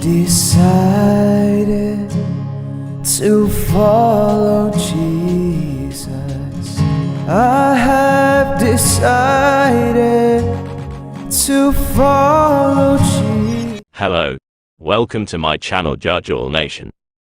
decided to follow Jesus. I have decided to follow Jesus. Hello. Welcome to my channel Judge All Nation.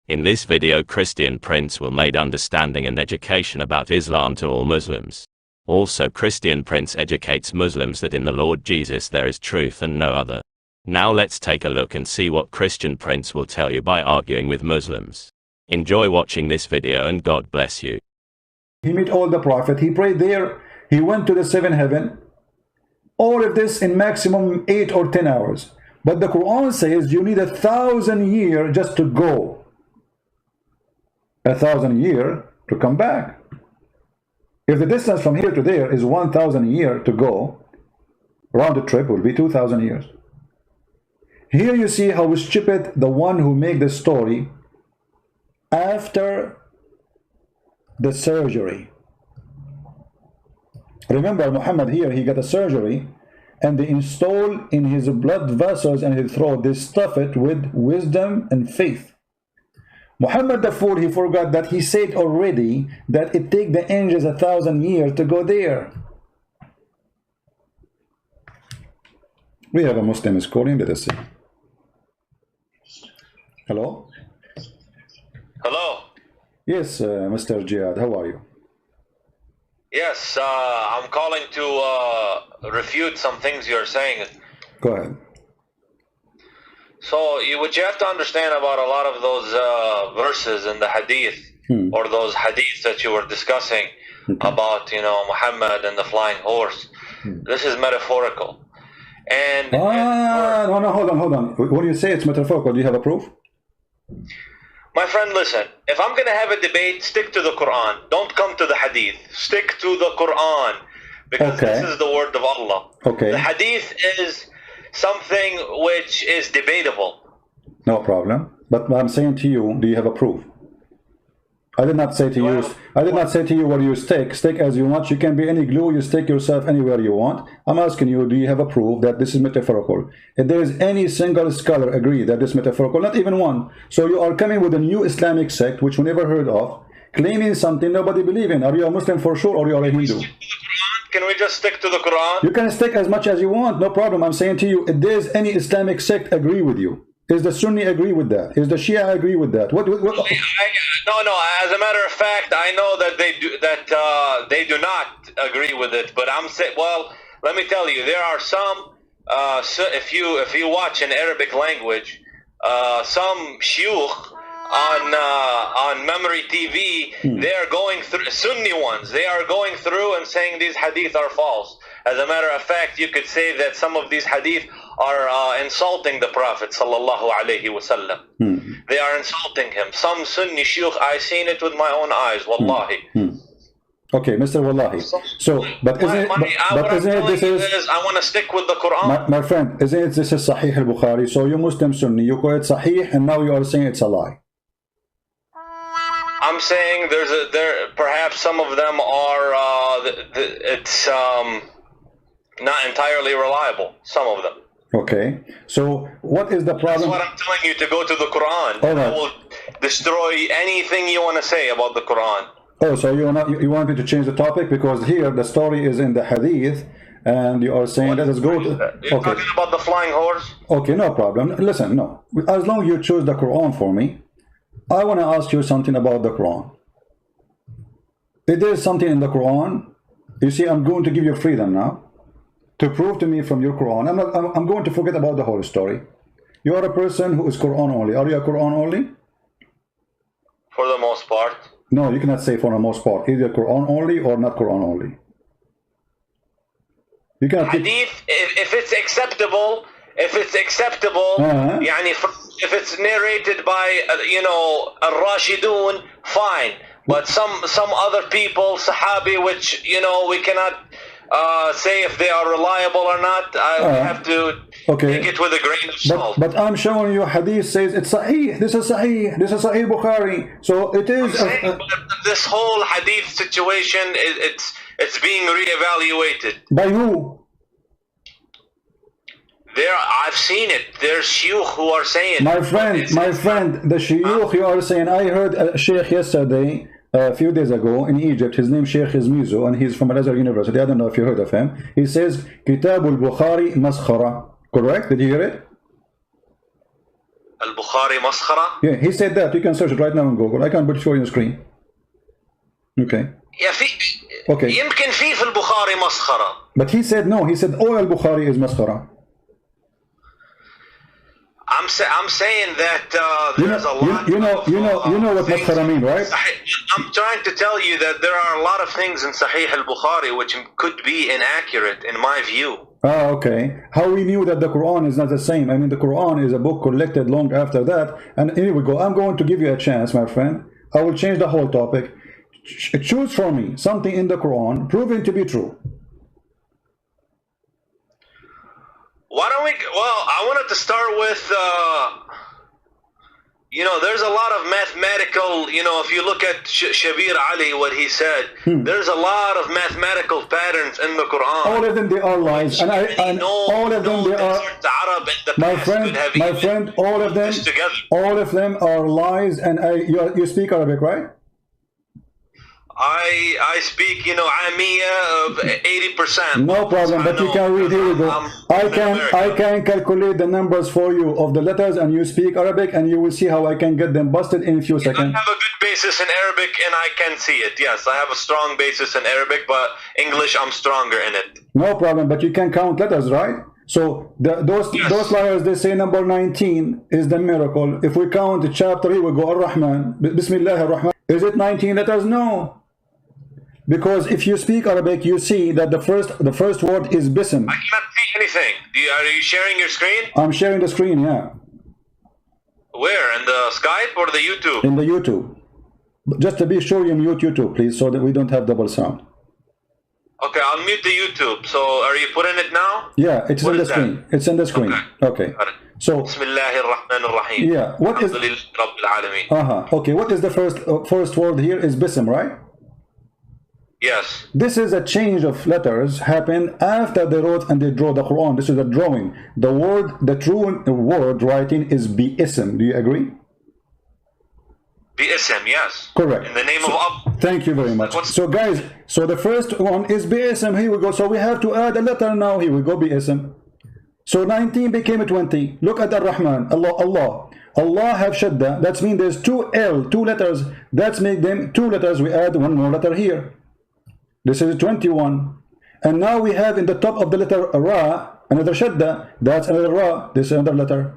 In this video, Christian Prince will make understanding and education about Islam to all Muslims. Also, Christian Prince educates Muslims that in the Lord Jesus there is truth and no other. Now let's take a look and see what Christian Prince will tell you by arguing with Muslims. Enjoy watching this video and God bless you. He met all the prophet, he prayed there, he went to the seventh heaven. All of this in maximum 8 or 10 hours. But the Quran says you need 1,000 years just to go. 1,000 years to come back. If the distance from here to there is 1,000 years to go, round the trip will be 2,000 years. Here you see how stupid the one who made the story after the surgery. Remember Muhammad here, he got a surgery and they install in his blood vessels and his throat, they stuff it with wisdom and faith. Muhammad the fool, he forgot that he said already that it take the angels 1,000 years to go there. We have a Muslim is calling, let us see. Hello? Hello. Yes, Mr. Jihad, how are you? Yes, I'm calling to refute some things you're saying. Go ahead. So what you have to understand about a lot of those verses in the hadith, or those hadiths that you were discussing about, you know, Muhammad and the flying horse, this is metaphorical. And no, hold on. When you say it's metaphorical, do you have a proof? My friend, listen, if I'm going to have a debate, stick to the Qur'an. Don't come to the hadith. Stick to the Qur'an, because this is the word of Allah. The hadith is something which is debatable. No problem. But I'm saying to you, do you have a proof? I did not say to you, where you stick as you want. You can be any glue, you stick yourself anywhere you want. I'm asking you, do you have a proof that this is metaphorical? If there is any single scholar agree that this is metaphorical, not even one. So you are coming with a new Islamic sect, which we never heard of, claiming something nobody believes in. Are you a Muslim for sure, or you are a Hindu? Can we just stick to the Quran? You can stick as much as you want, no problem. I'm saying to you, if there's any Islamic sect agree with you, is the Sunni agree with that? Is the Shia agree with that? What? No. As a matter of fact, I know that they do not agree with it. But I'm saying, well, let me tell you, there are some. If you watch in Arabic language, some shuyukh on memory TV, they are going through, Sunni ones, they are going through and saying these hadith are false. As a matter of fact, you could say that some of these hadith are insulting the Prophet sallallahu alaihi wasallam. They are insulting him. Some Sunni shuyukh, I seen it with my own eyes, wallahi. Okay, Mr. Wallahi. So, but isn't it, I want to stick with the Quran. My friend, isn't it this is Sahih al-Bukhari? So you Muslim Sunni, you call it Sahih, and now you are saying it's a lie. I'm saying perhaps some of them are it's not entirely reliable. Some of them. Okay. So what is the problem? That's what I'm telling you, to go to the Quran. I will destroy anything you want to say about the Quran. Oh, so you want me to change the topic, because here the story is in the Hadith, and you are saying let us go to. You're talking about the flying horse. Okay, no problem. Listen, no. As long as you choose the Quran for me, I want to ask you something about the Quran. If there is something in the Quran, you see, I'm going to give you freedom now to prove to me from your Quran. I'm going to forget about the whole story. You are a person who is Quran only. Are you a Quran only? For the most part. No, you cannot say for the most part. Either Quran only or not Quran only. You cannot. Hadith, if it's acceptable, يعني if it's narrated by al-Rashidun, fine. But some other people, Sahabi, which we cannot say if they are reliable or not. I have to take it with a grain of salt. But I'm showing you Hadith says it's Sahih. This is Sahih. This is Sahih Bukhari. So it is. This whole Hadith situation, it's being reevaluated. By who? I've seen it. There's shuyukh who are saying. My friend, the shuyukh you are saying. I heard a sheikh yesterday, a few days ago in Egypt. His name Sheikh is Mizo, and he's from Al-Azhar University. I don't know if you heard of him. He says Kitab al-Bukhari maskhara. Correct? Did you hear it? Al-Bukhari maskhara? Yeah, he said that. You can search it right now on Google. I can put it for you on the screen. Okay. Yeah, Okay. يمكن في البخاري مسخرة. But he said no. He said all al-Bukhari is maskhara. I'm saying that there's a lot. You know what maskhara mean, right? I'm trying to tell you that there are a lot of things in Sahih al-Bukhari which could be inaccurate in my view. Ah, okay. How we knew that the Quran is not the same? I mean, the Quran is a book collected long after that. And here we go. I'm going to give you a chance, my friend. I will change the whole topic. Choose for me something in the Quran proven to be true. Why don't we? Well, I wanted to start with, there's a lot of mathematical, if you look at Shabir Ali, what he said, there's a lot of mathematical patterns in the Quran. All of them, they are lies. And all of them, they are, my friend, all of them are lies. And you speak Arabic, right? I speak, Amiya of 80%. No problem, but you can read. Here we go. I can calculate the numbers for you of the letters, and you speak Arabic, and you will see how I can get them busted in a few seconds. I have a good basis in Arabic, and I can see it. Yes, I have a strong basis in Arabic, but English, I'm stronger in it. No problem, but you can count letters, right? So those liars, they say number 19 is the miracle. If we count chapter 3, we go Ar-Rahman, Bismillah Ar-Rahman. Is it 19 letters? No. Because if you speak Arabic, you see that the first word is bism. I cannot see anything. Are you sharing your screen? I'm sharing the screen, yeah. Where? In the Skype or the YouTube? In the YouTube. Just to be sure you mute YouTube, please, so that we don't have double sound. Okay, I'll mute the YouTube. So are you putting it now? Yeah, it's in the screen. It's in the screen. Okay. So Bismillahir-Rahmanir-Rahim. Yeah, what is okay, what is the first word here is bism, right? Yes. This is a change of letters happened after they wrote and they draw the Quran. This is a drawing. The true word writing is bi-ism. Do you agree? Bi-ism, yes. Correct. In the name of Allah. Thank you very much. So guys, so the first one is bi-ism. Here we go. So we have to add a letter now. Here we go, bi-ism. So 19 became a 20. Look at Ar-Rahman. Allah have shadda. That means there's two letters. That's make them two letters. We add one more letter here. This is 21. And now we have in the top of the letter Ra, another shadda. That's another Ra. This is another letter.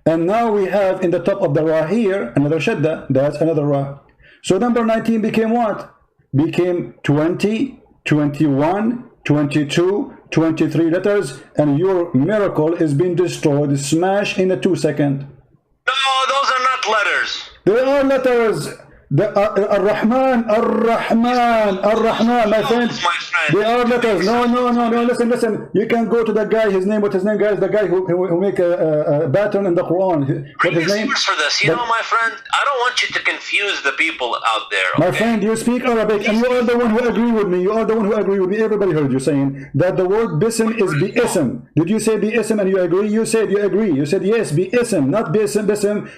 And now we have in the top of the Ra here, another shadda. That's another Ra. So number 19 became what? Became 20, 21, 22, 23 letters. And your miracle is being destroyed, smashed in a 2 seconds. No, those are not letters. They are letters. Ar-Rahman, my friend. They are letters. No. Listen. You can go to the guy. His name, guys? The guy who make a pattern in the Quran. What his name? For this, my friend. I don't want you to confuse the people out there. Okay? My friend, you speak Arabic, and you are the one who agree with me. Everybody heard you saying that the word bism is bi-ism. Did you say bi-ism and you agree? You said you agree. You said yes, bi-ism, not bism.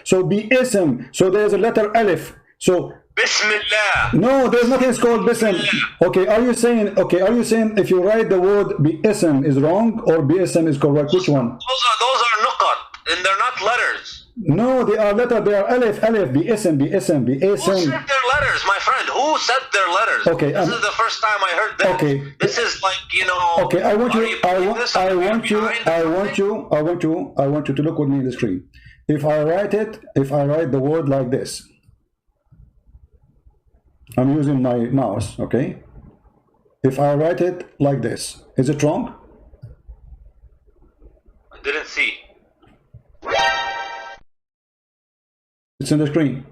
So bi-ism. So there's a letter alif. So Bismillah. No, there's nothing called bism. Okay, are you saying if you write the word bi-ism is wrong or bi-ism is correct? Which one? Those are nuqat, and they're not letters. No, they are letters. They are alif, bi-ism. Who said their letters, my friend? Who said their letters? Okay, this is the first time I heard that. Okay, this is like Okay, I want you to look with me in the screen. If I write the word like this. I'm using my mouse, okay? If I write it like this, is it wrong? I didn't see. It's in the screen.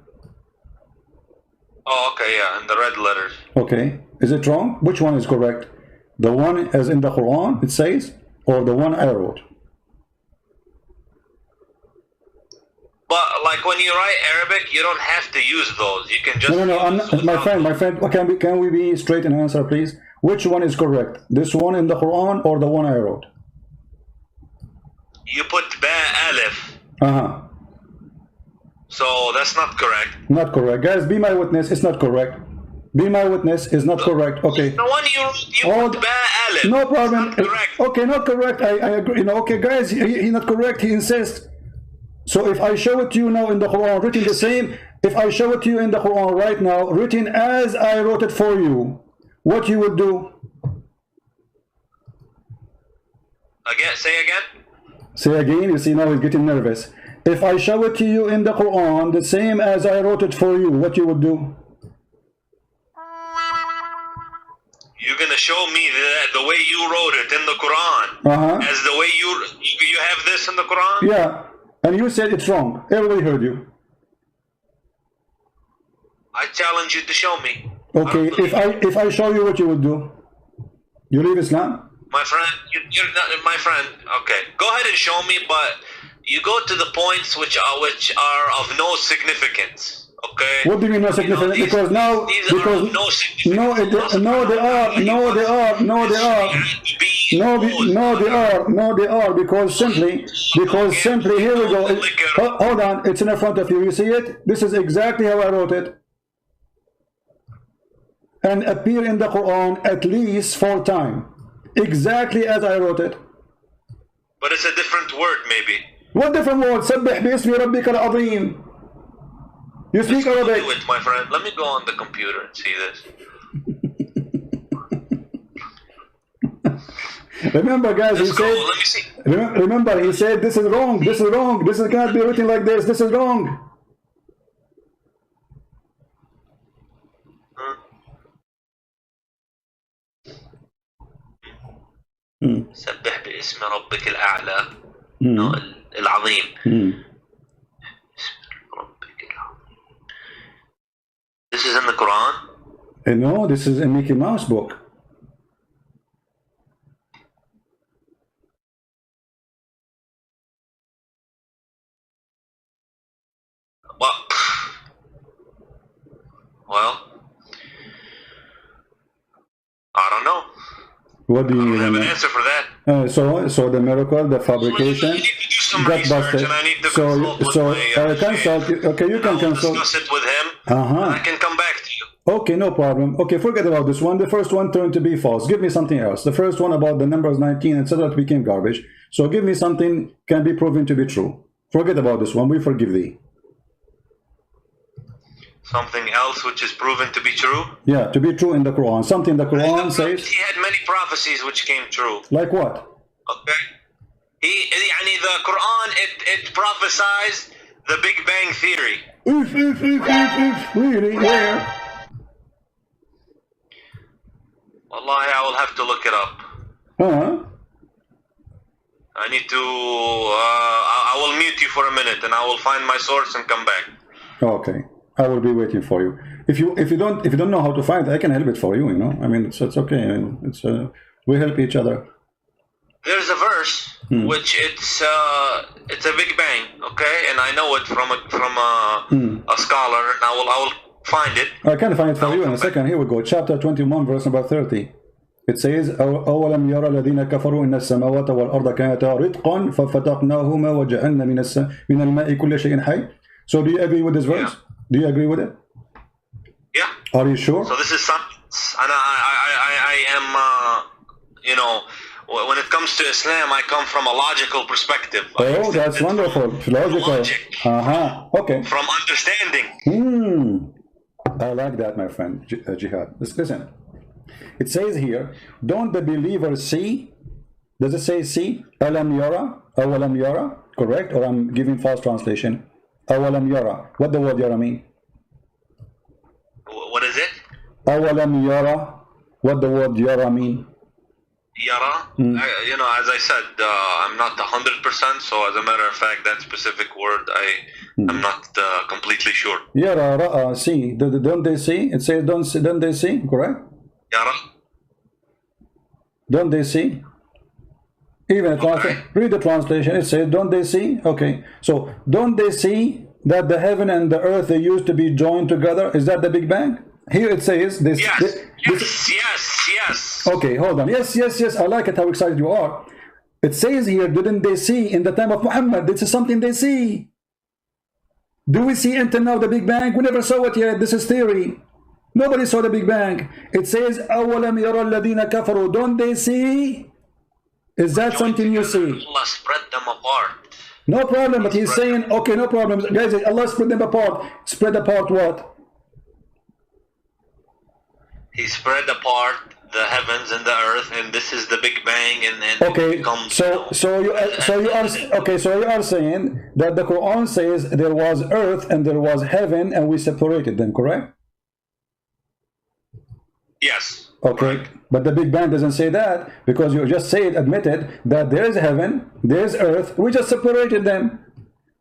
Oh, okay, yeah, in the red letters. Okay, is it wrong? Which one is correct? The one as in the Quran, it says, or the one I wrote? But like when you write Arabic, you don't have to use those. You can just no. I'm not, my friend. Can we be straight in answer, please? Which one is correct? This one in the Quran or the one I wrote? you put ba alif. So that's not correct. Not correct. Guys, be my witness. It's not correct. Be my witness is not correct. Okay. The one you put ba alif. No problem. It's not correct. Okay, not correct. I agree. You know, okay, guys, he's not correct. He insists. So if I show it to you now in the Quran, written the same, if I show it to you in the Quran right now, written as I wrote it for you, what you would do? Again, say again. Say again. You see, now he's getting nervous. If I show it to you in the Quran, the same as I wrote it for you, what you would do? You're gonna show me the way you wrote it in the Quran, as the way you have this in the Quran. Yeah, and you said it's wrong. Everybody heard you. I challenge you to show me. Okay, if I show you, what you would do? You leave Islam? My friend, you're not my friend. Okay, go ahead and show me, but you go to the points which are of no significance. Okay. What do you mean no significance? You know, because now, these because are no significance. no, they are, because simply, here we go. Hold on, it's in front of you. You see it? This is exactly how I wrote it, and appear in the Quran at least 4 times, exactly as I wrote it. But it's a different word, maybe. What different word? سبح باسم ربك العظيم. You speak Arabic. Do it, my friend. Let me go on the computer and see this. Remember, guys, he said. Let me see. Remember, he said this is wrong. This is wrong. This cannot be written like this. This is wrong. سبح باسم ربك الأعلى العظيم. This is in the Quran? No, this is a Mickey Mouse book. Well, I don't know. What do you mean? I don't have an answer for that. So the miracle, the fabrication, you need to do some got research, busted. and I need to consult with consult. Okay, you can consult. Discuss it with him. And I can come back to you. Okay, no problem. Okay, forget about this one. The first one turned to be false. Give me something else. The first one about the numbers 19, etc., became garbage. So give me something can be proven to be true. Forget about this one. We forgive thee. Something else which is proven to be true? Yeah, to be true in the Quran. Something the Quran says. He had many prophecies which came true. Like what? Okay. The Quran, it prophesies the Big Bang Theory. Really? Where? Wallahi, I will have to look it up. I need to, I will mute you for a minute and I will find my source and come back. Okay. I will be waiting for you. If you don't know how to find, I can help it for you. You know, I mean, it's okay. It's we help each other. There's a verse which it's a Big Bang, okay, and I know it from a scholar. And I will find it. I can find it for you in a second. Here we go. Chapter 21, verse number 30. It says, أولم يرى الذين كفروا إن السماوات والأرض كانتا رتقا ففتقناهما وجعلنا من الماء كل شيء حي. So do you agree with this verse? Yeah. Do you agree with it? Yeah. Are you sure? So this is science, and I am, when it comes to Islam, I come from a logical perspective. Oh, that's wonderful. Logical. Logic. Okay. From understanding. I like that, my friend, Jihad. Listen. It says here, don't the believers see? Does it say see? Alam yara? Awalam yara? Correct? Or I'm giving false translation? Awalam yara. What the word yara mean? What is it? Awalam yara. What the word yara mean? Yara? As I said, I'm not 100%, so as a matter of fact, that specific word, I'm not completely sure. Yara, ra'a, see. Don't they see? It says don't they see? Correct? Yara? Don't they see? Even read the translation. It says, don't they see? Okay. So, don't they see that the heaven and the earth, they used to be joined together? Is that the Big Bang? Here it says this. Yes. Okay, hold on. Yes. I like it how excited you are. It says here, didn't they see in the time of Muhammad? This is something they see. Do we see until now the Big Bang? We never saw it yet. This is theory. Nobody saw the Big Bang. It says, أَوَلَمْ يَرَى الَّذِينَ كَفَرُوا. Don't they see? Is that something you see? Allah spread them apart. No problem, but he's saying, okay, no problem. Guys, Allah spread them apart. Spread apart what? He spread apart the heavens and the earth, and this is the Big Bang, and then Okay, it becomes, so you are saying that the Quran says there was earth and there was heaven and we separated them, correct? yes. Okay, Correct. but the Big Bang doesn't say that, because you just admitted that there is heaven, there is earth, we just separated them.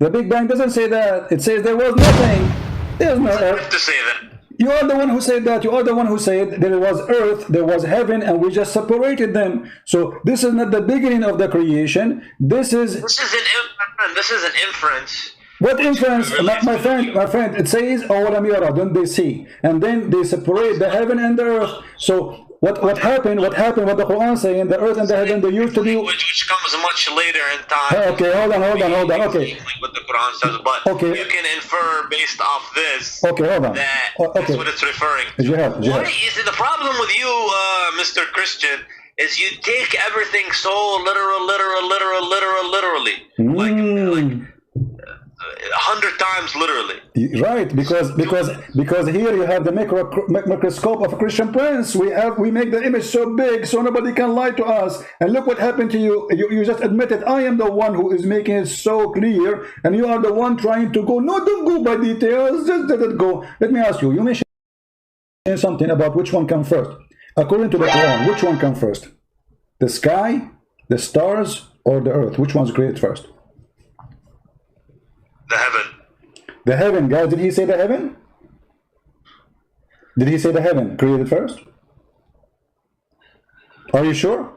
The Big Bang doesn't say that. It says there was nothing. There's no I have earth. to say that. You are the one who said that. You are the one who said there was earth, there was heaven, and we just separated them. So this is not the beginning of the creation. This is an inference. what inference, my friend. It says, "Awalam yara," don't they see? And then they separate the heaven and the earth. So what happened? What the Quran saying? The earth and the heaven, they used to be. Which comes much later in time. Okay, hold on. Okay. Like what the Quran says, but Okay. you can infer based off this. Okay, hold on. That Okay. that's what it's referring to. Jihad. You see, the problem with you, Mr. Christian, is you take everything so literally. Like 100 times literally. Right, because here you have the microscope of a Christian Prince. We make the image so big so nobody can lie to us. And look what happened to you. You just admitted I am the one who is making it so clear, and you are the one trying to go. No, don't go by details. Just let it go. Let me ask you. You mentioned something about which one comes first. According to the Quran, which one comes first? The sky, the stars, or the earth? Which one's created first? The heaven. The heaven, guys. Did he say the heaven? Did he say the heaven created first? Are you sure?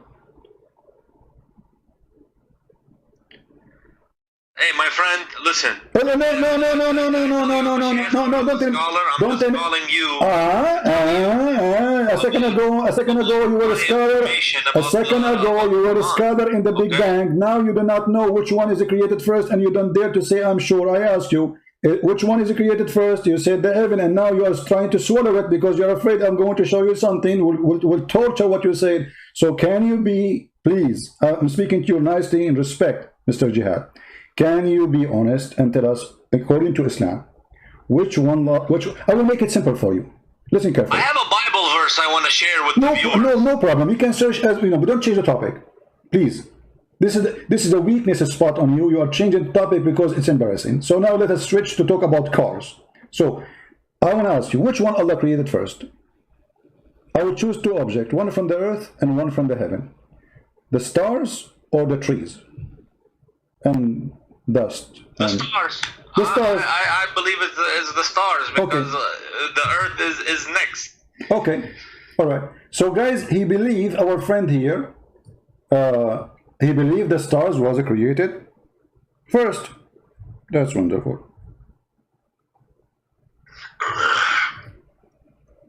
Hey, my friend, listen. No, don't calling you. A second ago you were a scholar. A second ago you were a scholar in the Big Bang. Now you do not know which one is created first, and you don't dare to say I'm sure. I asked you which one is created first. You said the heaven, and now you are trying to swallow it because you're afraid I'm going to show you something. Will torture what you said. So can you be, please? I'm speaking to you nicely in respect, Mr. Jihad. Can you be honest and tell us, according to Islam, which one? I will make it simple for you. Listen carefully. I have a Bible verse I want to share with the viewers. No problem. You can search as but don't change the topic, please. This is a weakness spot on you. You are changing the topic because it's embarrassing. So now let us switch to talk about cars. So I want to ask you, which one Allah created first? I will choose two objects, one from the earth and one from the heaven. The stars or the trees and dust. The stars. The stars. I believe it's the stars because the earth is next. Okay. All right. So guys, he believed, our friend here, he believed the stars was created first. That's wonderful.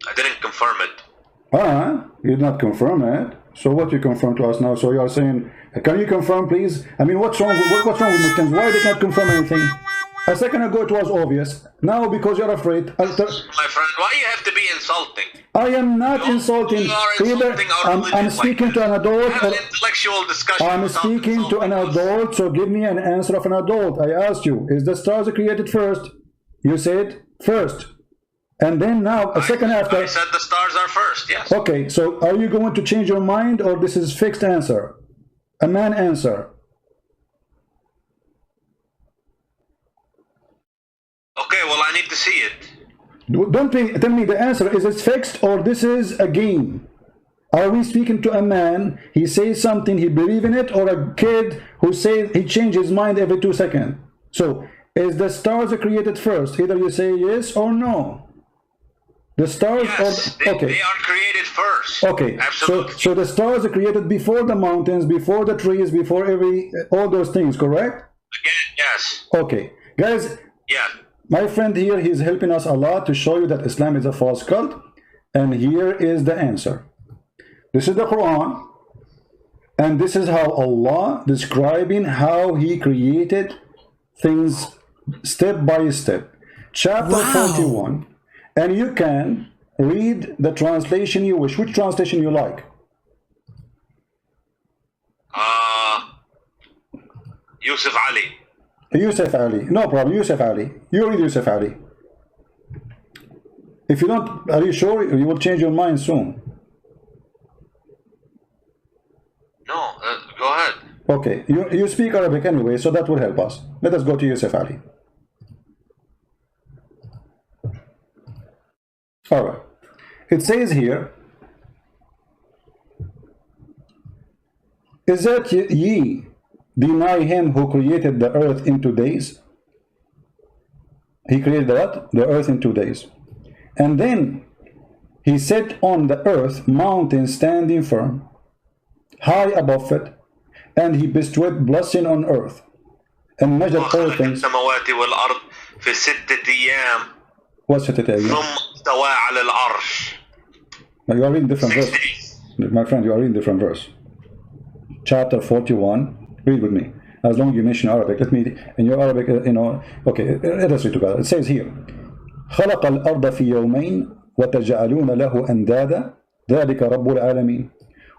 I didn't confirm it. You did not confirm it. So what you confirm to us now? So you are saying, can you confirm, please? I mean, what's wrong with Muslims? Why they can't confirm anything? A second ago it was obvious. Now because you're afraid. My friend, why you have to be insulting? I am not insulting. I'm speaking to an adult. Have an intellectual discussion. I'm speaking to an adult, so give me an answer of an adult. I asked you, is the stars created first? You said first. And then now, a second after. I said the stars are first, yes. Okay, so are you going to change your mind, or this is fixed answer? A man answer. Okay, well, I need to see it. Don't tell me the answer. Is it fixed, or this is a game? Are we speaking to a man, he says something, he believes in it, or a kid who says he changes his mind every 2 seconds? So, is the stars created first? Either you say yes or no. The stars yes, are okay. They are created first. Okay, absolutely. So the stars are created before the mountains, before the trees, before all those things, correct? Again, yes. Okay, guys. Yeah. My friend here, he's helping us a lot to show you that Islam is a false cult, and here is the answer. This is the Quran, And this is how Allah describing how He created things step by step. Chapter 41. And you can read the translation you wish. Which translation you like? Yusuf Ali. Yusuf Ali. No problem. Yusuf Ali. You read Yusuf Ali. If you don't, are you sure you will change your mind soon? No, go ahead. Okay, you speak Arabic anyway, so that will help us. Let us go to Yusuf Ali. All right. It says here, is that ye deny him who created the earth in 2 days? He created what? The earth in 2 days. And then he set on the earth mountains standing firm, high above it, and he bestowed blessing on earth and measured all things. السماوات والأرض في 6 أيام. What's 6 أيام? ثم استوى على العرش. You are reading different 6 verse. days. My friend, you are reading different verse. Chapter 41. Read with me. As long as you mention Arabic, let me, in your Arabic, okay, let us read together. It says here, خلق الأرض في يومين وتجعلون له أندادا ذلك رب العالمين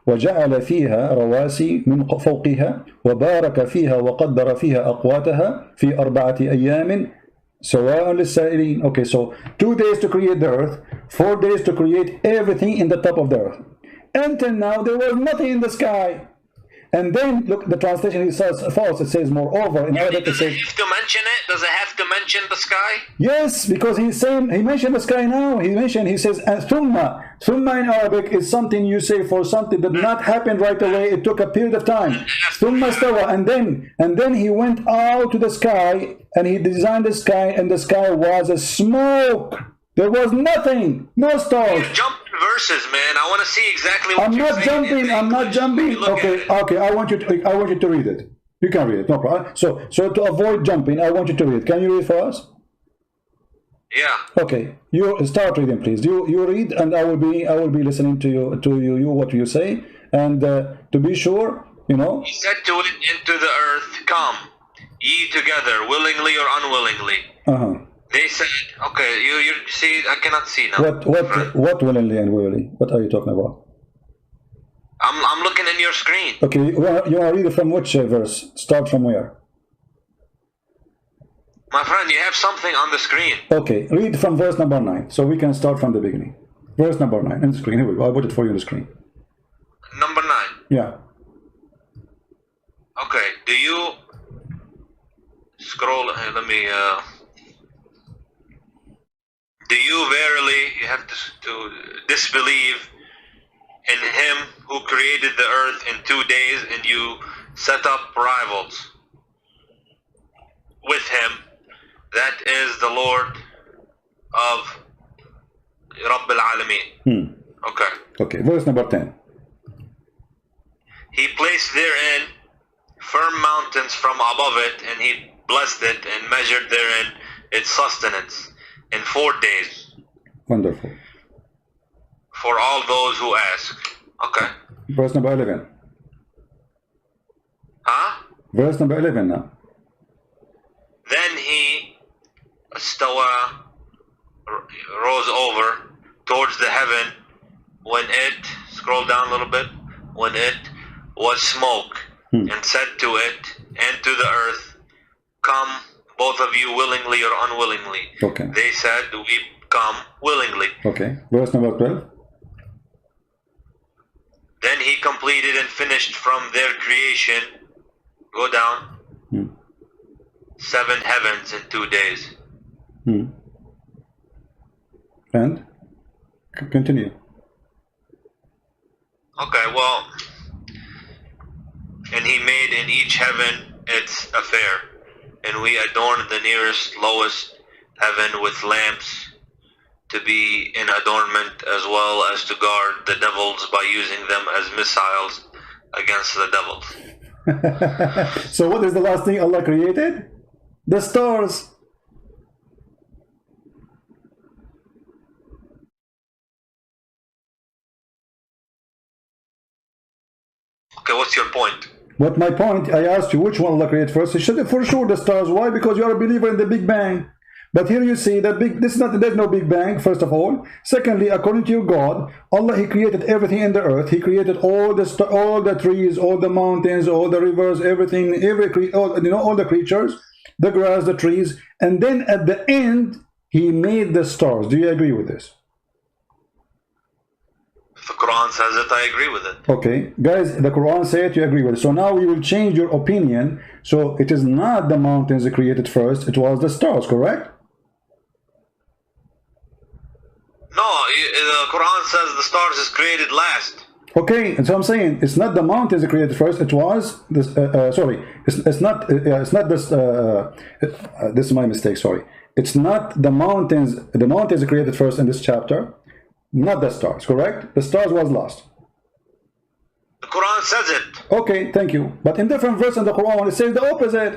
وجعل فيها رواسي من فوقها وبارك فيها وقدر فيها أقواتها في 4 أيام سواء للسائلين. Okay, so 2 days to create the earth, 4 days to create everything in the top of the earth. Until now there was nothing in the sky. And then look, the translation is false. It says moreover in Arabic. It says, have to mention it? Does it have to mention the sky? yes, because he's saying, he mentioned the sky now. He says thumma. Thumma in Arabic is something you say for something that did not happen right away. It took a period of time. Thumma stawa, and then he went out to the sky and he designed the sky, and the sky was a smoke. There was nothing, no stars. Jump verses, man. I want to see exactly what you're saying. I'm not jumping. Okay. I want you to read it. You can read it, no problem. So to avoid jumping, I want you to read it. Can you read for us? Yeah. Okay. You start reading, please. You read, and I will be listening to you what you say, and to be sure, He said to it into the earth, come, ye together, willingly or unwillingly. They said, okay, you see, I cannot see now. What willingly and willingly? What are you talking about? I'm looking in your screen. Okay, you want to read it from which verse? Start from where? My friend, you have something on the screen. Okay, read from verse number 9, so we can start from the beginning. Verse number 9 on the screen. Here we go. I put it for you on the screen. Number 9. Yeah. Okay, do you scroll? Let me. Do you verily, you have to disbelieve in him who created the earth in 2 days, and you set up rivals with him? That is the Lord of Rabb al-Alamin. Okay, verse number 10. He placed therein firm mountains from above it, and he blessed it and measured therein its sustenance in 4 days. Wonderful. For all those who ask. Okay. Verse number 11. Huh? Verse number 11 now. Then he rose over towards the heaven when it, scroll down a little bit, when it was smoke, and said to it and to the earth, come, both of you, willingly or unwillingly. Okay. They said, we come willingly. Okay. Verse number 12. Then he completed and finished from their creation, go down, 7 heavens in 2 days. And continue. Okay, well, and he made in each heaven its affair, and we adorned the nearest, lowest heaven with lamps to be in adornment, as well as to guard the devils by using them as missiles against the devils. So what is the last thing Allah created? The stars. Okay, what's What's your point? What my point, I asked you which one Allah created first. He said for sure the stars. Why? Because you are a believer in the Big Bang. But here you see that there's no Big Bang, first of all. Secondly, according to your God, Allah, He created everything in the earth. He created all the trees, all the mountains, all the rivers, everything, all the creatures, the grass, the trees, and then at the end He made the stars. Do you agree with this? If the Quran says it, I agree with it. Okay, guys, the Quran said you agree with it. So now we will change your opinion. So it is not the mountains that created first, it was the stars, correct? No, the Quran says the stars is created last. Okay, and so I'm saying it's not the mountains that created first. It was this. It's not this. This is my mistake. Sorry, it's not the mountains. The mountains created first in this chapter, not the stars. Correct? The stars was last. The Quran says it. Okay, thank you. But in different verse in the Quran, it says the opposite.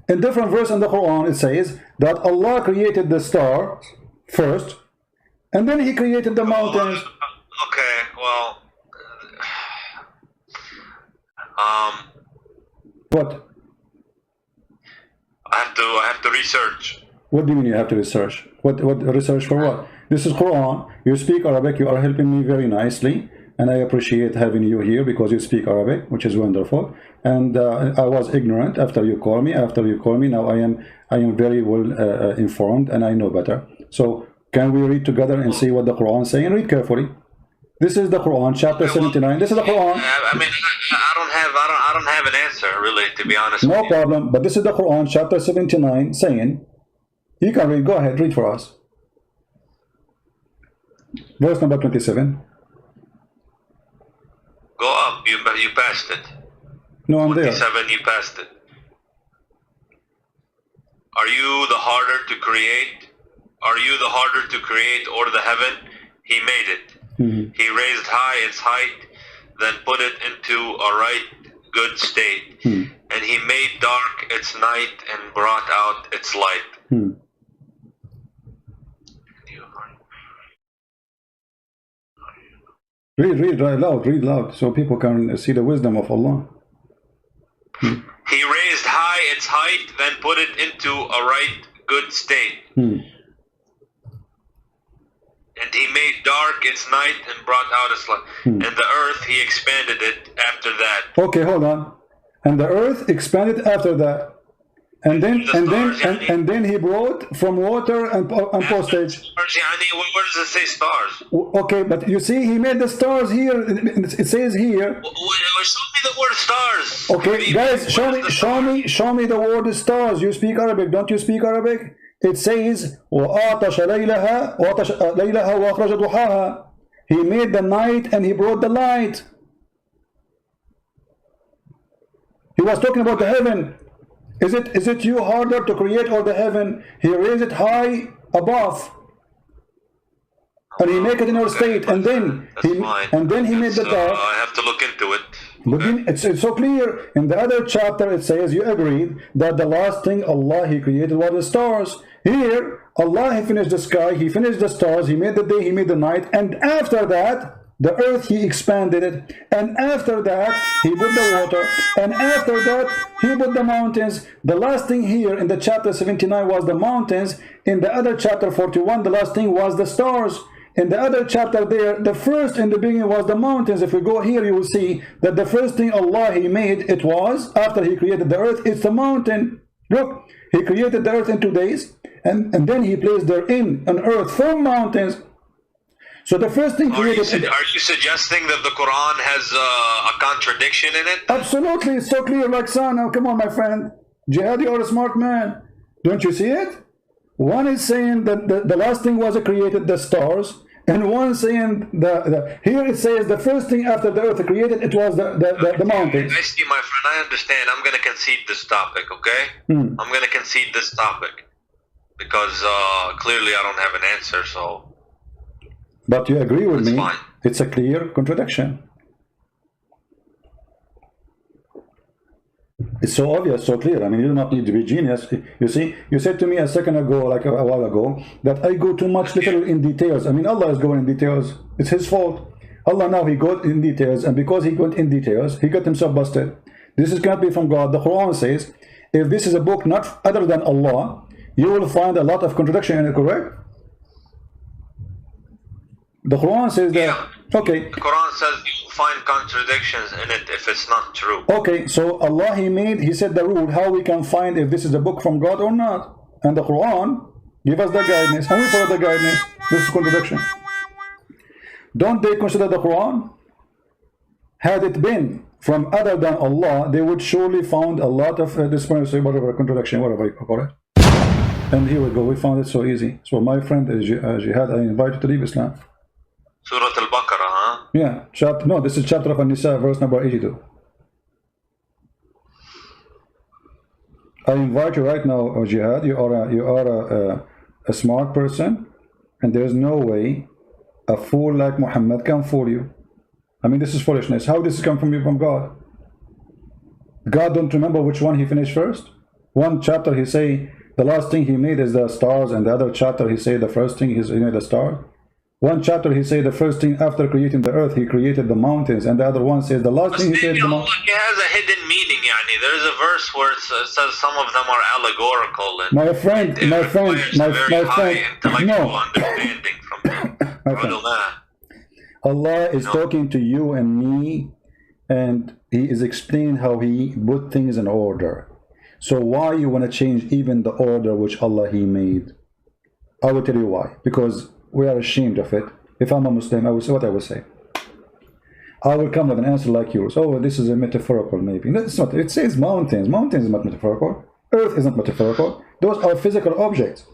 In different verse in the Quran, it says that Allah created the stars first, and then He created the mountains. Okay, well, What? I have to research. What do you mean you have to research? What research for what? This is Quran. You speak Arabic. You are helping me very nicely, and I appreciate having you here because you speak Arabic, which is wonderful. And I was ignorant after you call me. Now I am very well informed, and I know better. So can we read together and see what the Quran is saying? Read carefully. This is the Quran, chapter 79. This is the Quran. I mean, I don't have an answer, really, to be honest. No problem. But this is the Quran, chapter 79, saying, you can read. Go ahead, read for us. Verse number 27. Go up. You passed it. No, I'm there. 27. You passed it. Are you the harder to create? Are you the harder to create, or the heaven? He made it. He raised high its height, then put it into a right good state. And He made dark its night and brought out its light. Read loud, so people can see the wisdom of Allah. He raised high its height, then put it into a right good state. And He made dark its night and brought out its light. And the earth He expanded it after that. Okay, hold on. And the earth expanded after that. And then He brought from water and postage. Where does it say stars? Okay, but you see, He made the stars here. It says here. Show me the word stars. Okay, guys, show me the word stars. You speak Arabic, don't you speak Arabic? It says, وَآتَشَ لَيْلَهَا وَأَخْرَجَ ضُحَاهَا. He made the night and He brought the light. He was talking about the heaven. Is it you harder to create or the heaven? He raised it high above, and He make it in our state, and then He made the dark. I have to look into it. But then it's so clear. In the other chapter it says you agreed that the last thing Allah He created was the stars. Here Allah He finished the sky, He finished the stars, He made the day, He made the night, and after that the earth He expanded it, and after that He put the water, and after that He put the mountains. The last thing here in the chapter 79 was the mountains. In the other chapter 41 the last thing was the stars. In the other chapter there, the first in the beginning was the mountains. If we go here, you will see that the first thing Allah He made, it was, after He created the earth, it's the mountain. Look, He created the earth in 2 days, and then He placed therein an earth from mountains. So the first thing created... Are you suggesting that the Quran has a contradiction in it? Absolutely, it's so clear like sun. Now, come on, my friend. Jihad, you're a smart man. Don't you see it? One is saying that the last thing was created, the stars, and one saying here it says the first thing after the earth created, it was the mountains. I see, my friend, I understand. I'm going to concede this topic, okay? I'm going to concede this topic because clearly I don't have an answer, so... But you agree with me, fine. It's a clear contradiction. It's so obvious, so clear. I mean, you do not need to be genius. You see, you said to me a second ago, like a while ago, that I go too much little in details. I mean, Allah is going in details. It's His fault. Allah now he got in details, and because he got in details, he got himself busted. This is cannot be from God. The Quran says, if this is a book not other than Allah, you will find a lot of contradiction in it, correct? The Quran says that. Yeah. Okay. The Quran says you find contradictions in it if it's not true. Okay, so Allah he said the rule how we can find if this is a book from God or not. And the Quran give us the guidance, and we follow the guidance. This is contradiction. Don't they consider the Quran? Had it been from other than Allah, they would surely found a lot of disparity, whatever, contradiction, whatever you call it. And here we go, we found it so easy. So my friend Jihad, I invite you to leave Islam. Surah Al-Baqarah, huh? Yeah, no, this is chapter of An-Nisa, verse number 82. I invite you right now, Jihad. You are a smart person, and there's no way a fool like Muhammad can fool you. I mean, this is foolishness. How this come from you, from God? God don't remember which one he finished first? One chapter he say the last thing he made is the stars, and the other chapter he say the first thing is the stars. One chapter he say the first thing after creating the earth he created the mountains, and the other one says the last thing he said the mountains. It has a hidden meaning. Yani. There is a verse where it says some of them are allegorical. And my friend, intellectual understanding from the Allah is talking to you and me, and he is explaining how he put things in order. So why you want to change even the order which Allah he made? I will tell you why. Because we are ashamed of it. If I'm a Muslim, I will say what I will say. I will come with an answer like yours. Oh, this is a metaphorical maybe. No, it's not. It says mountains. Mountains is not metaphorical. Earth is not metaphorical. Those are physical objects.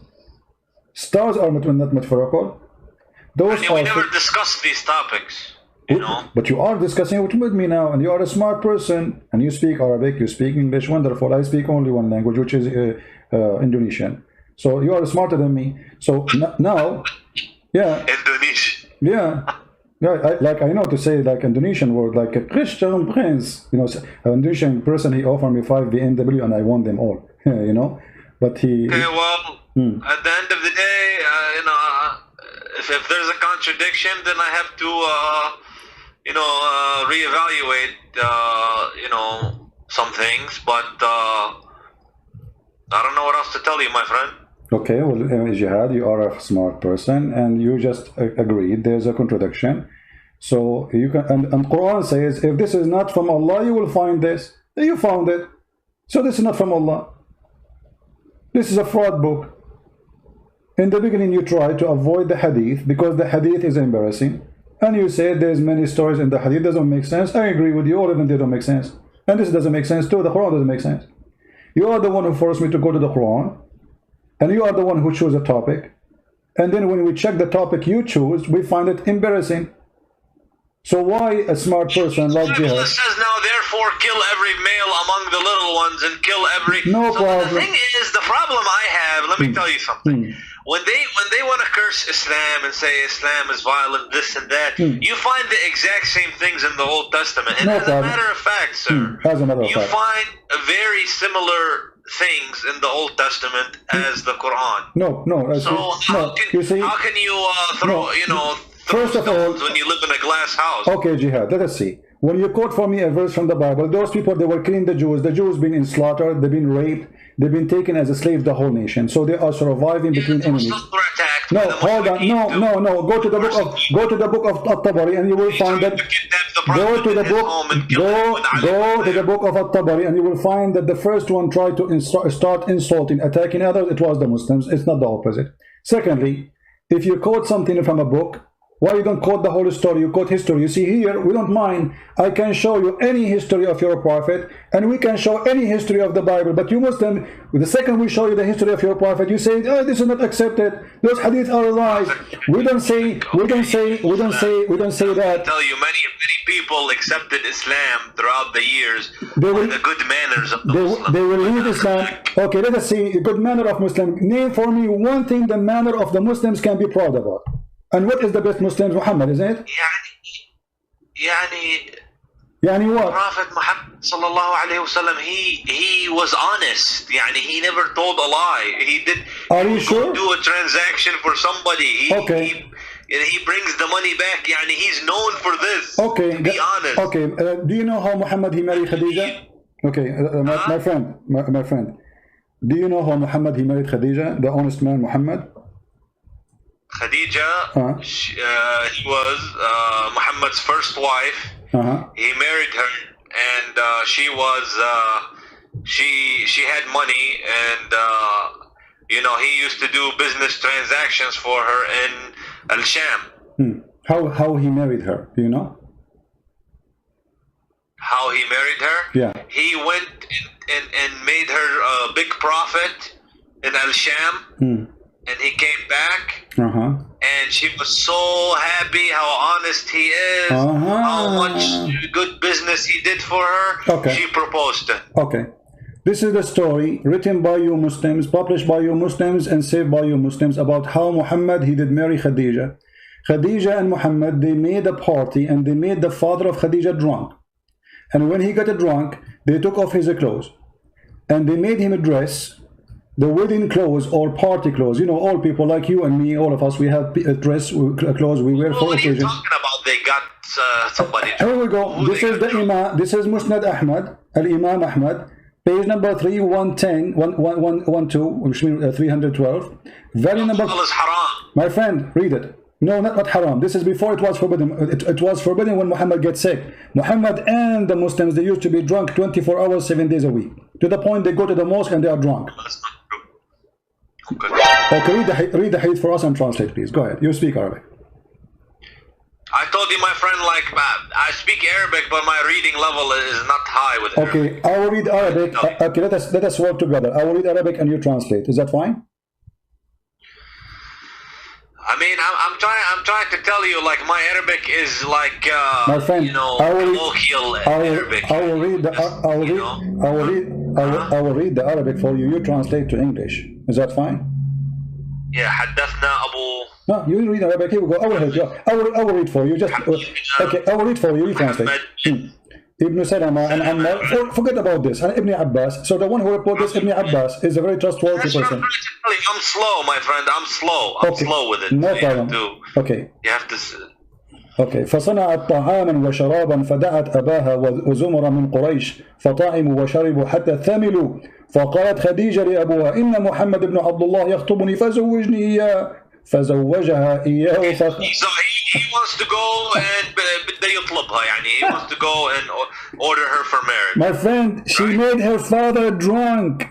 Stars are not metaphorical. Those we never discussed these topics, you know. But you are discussing it with me now, and you are a smart person, and you speak Arabic, you speak English, wonderful. I speak only one language, which is Indonesian. So you are smarter than me. So now, yeah. Indonesian. Yeah. Yeah, I know to say like Indonesian word, like a Christian prince, you know, an Indonesian person, he offered me 5 BMW and I won them all, you know. But he... Okay, well, at the end of the day, you know, if there's a contradiction, then I have to, you know, reevaluate, you know, some things. But I don't know what else to tell you, my friend. Okay, well, Jihad, you are a smart person, and you just agreed there's a contradiction. So you can, and Quran says, if this is not from Allah, you will find this. You found it. So this is not from Allah. This is a fraud book. In the beginning, you try to avoid the hadith because the hadith is embarrassing. And you say there's many stories in the hadith, doesn't make sense. I agree with you, all of them, they don't make sense. And this doesn't make sense too, the Quran doesn't make sense. You are the one who forced me to go to the Quran. And you are the one who chose a topic. And then when we check the topic you choose, we find it embarrassing. So why a smart person like Jihad? It says now, therefore, kill every male among the little ones and kill every... No problem. The thing is, the problem I have, let me tell you something. When they want to curse Islam and say Islam is violent, this and that, you find the exact same things in the Old Testament. And as a matter of fact, sir, you find a very similar things in the Old Testament as the Quran. No. So how can you throw, you know, first of all, when you live in a glass house? Okay, Jihad, let us see. When you quote for me a verse from the Bible, those people, they were killing the Jews. The Jews been slaughtered, they've been raped, they've been taken as a slave, the whole nation. So they are surviving between enemies. No, hold on. No. Go to the book of At-Tabari and you will find that. Go to the book of At-Tabari and you will find that the first one tried to start insulting, attacking others. It was the Muslims. It's not the opposite. Secondly, if you quote something from a book, why you don't quote the whole story? You quote history. You see here, we don't mind. I can show you any history of your prophet, and we can show any history of the Bible. But you Muslim, the second we show you the history of your prophet, you say, oh, this is not accepted. Those hadith are lies. We don't say that. I tell you, many people accepted Islam throughout the years for the good manners of the Muslims. They will leave Islam. Okay, let us see good manner of Muslim. Name for me one thing the manner of the Muslims can be proud about. And what is the best Muslim? Muhammad, isn't it? Yani what? Prophet Muhammad sallallahu alayhi wasallam, he was honest. Yani he never told a lie. He did. Are you sure? Do a transaction for somebody. Okay. he brings the money back. Yani he's known for this. Okay. To be honest. Okay. Do you know how Muhammad he married Khadija? Okay, my friend. Do you know how Muhammad he married Khadija, the honest man Muhammad? Khadija, he was Muhammad's first wife. He married her, and she was she had money, and you know, he used to do business transactions for her in Al-Sham. How he married her? Do you know? How he married her? Yeah. He went and made her a big profit in Al-Sham, and he came back, and she was so happy how honest he is, how much good business he did for her. Okay. She proposed to him. Okay. This is the story written by you Muslims, published by you Muslims, and saved by you Muslims about how Muhammad he did marry Khadija. Khadija and Muhammad, they made a party, and they made the father of Khadija drunk. And when he got drunk, they took off his clothes, and they made him dress the wedding clothes or party clothes. You know, all people like you and me, all of us, we have dress clothes we wear for occasions. What are you talking about? They got somebody. Here we go. This is the Imam. This is Musnad Ahmad, Al-Imam Ahmad, page number 3110, 112, which means 312. Very number. My friend, read it. No, not haram. This is before it was forbidden. It was forbidden when Muhammad gets sick. Muhammad and the Muslims, they used to be drunk 24 hours, 7 days a week. To the point they go to the mosque and they are drunk. That's not true. Okay, read the hadith for us and translate, please. Go ahead. You speak Arabic. I told you, my friend, like, I speak Arabic, but my reading level is not high with Arabic. Okay, I will read Arabic. Okay, let us work together. I will read Arabic and you translate. Is that fine? I mean, I'm trying to tell you, like, my Arabic is like, my friend, you know, colloquial Arabic. I will read the Arabic for you. You translate to English. Is that fine? Yeah, حدثنا أبو. No, you read Arabic. Here we go. I will help you. I will read for you. Just okay. I will read for you. You translate. Ibn Salama and Ammar. Forget about this. And Ibn Abbas. So the one who reported this, Ibn Abbas, is a very trustworthy person. I'm slow, my friend. I'm slow. I'm slow with it. No problem. Okay. You have to. Okay. فصنعت طعاما وشرابا فدعت أباها وزمر من قريش فطعموا وشربوا حتى ثملوا فقالت خديجة لأبوها إن محمد بن عبد الله يخطبني فزوجني إياه فزوجها إياه He wants to go and بدها يطلبها يعني he wants to go and order her for marriage. My friend, she made her father drunk.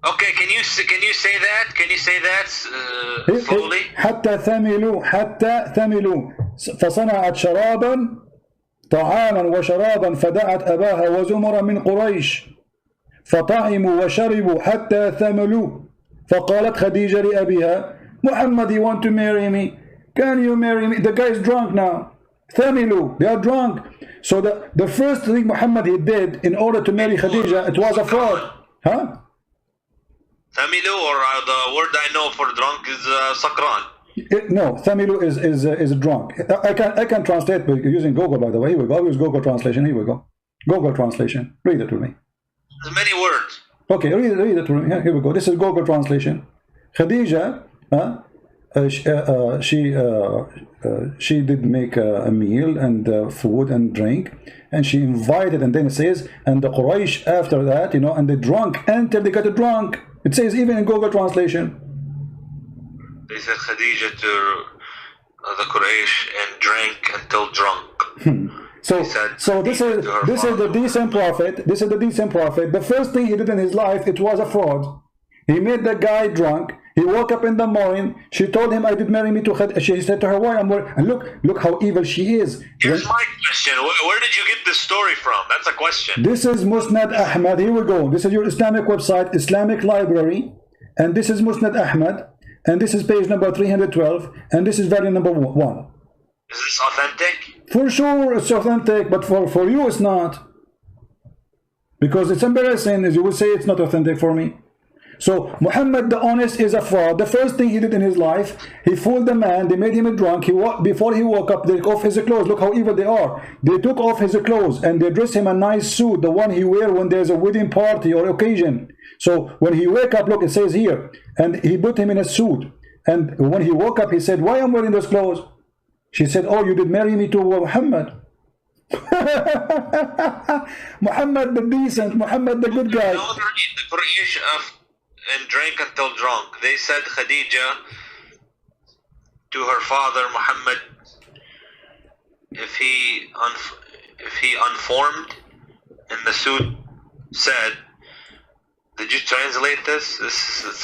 Okay, can you say that? Can you say that slowly? حتى ثملوا فصنعت شرابا طعاما وشرابا فدعت أباها وزمر من قريش فطعموا وشربوا حتى ثملوا فقالت خديجة لأبيها محمد, you want to marry me? Can you marry me? The guy is drunk now. ثملوا, they are drunk. So the first thing Muhammad he did in order to marry Khadija, it was a fraud. Huh? Thamilu, or the word I know for drunk is sakran. No, Thamilu is drunk. I can translate using Google, by the way. Here we go. I'll use Google translation. Here we go. Google translation. Read it to me. There's many words. Okay, read it to me. Here we go. This is Google translation. Khadija, she did make a meal and food and drink, and she invited, and then it says, and the Quraysh after that, you know, and they drunk until they got drunk. It says even in Google translation. They said Khadija to the Quraysh and drank until drunk. So this is the decent prophet. This is the decent prophet. The first thing he did in his life, it was a fraud. He made the guy drunk. He woke up in the morning. She told him, "I did marry me to Khadija." She said to her, "Why I'm worried?" And look how evil she is. Here's my question: where did you get this story from? That's a question. This is Musnad Ahmad. Here we go. This is your Islamic website, Islamic Library, and this is Musnad Ahmad, and this is page number 312, and this is volume number 1. Is this authentic? For sure, it's authentic, but for you, it's not, because it's embarrassing. As you will say, it's not authentic for me. So Muhammad the honest is a fraud. The first thing he did in his life, he fooled the man. They made him drunk. Before he woke up, they took off his clothes. Look how evil they are. They took off his clothes and they dressed him a nice suit, the one he wear when there's a wedding party or occasion. So when he wake up, look, it says here, and he put him in a suit, And when he woke up, he said, why am I wearing those clothes? She said, oh, you did marry me to Muhammad. Muhammad the decent, Muhammad the good guy. Don't read the Qur'an and drink until drunk. They said Khadija to her father Muhammad, if he unformed in the suit, said, did you translate this?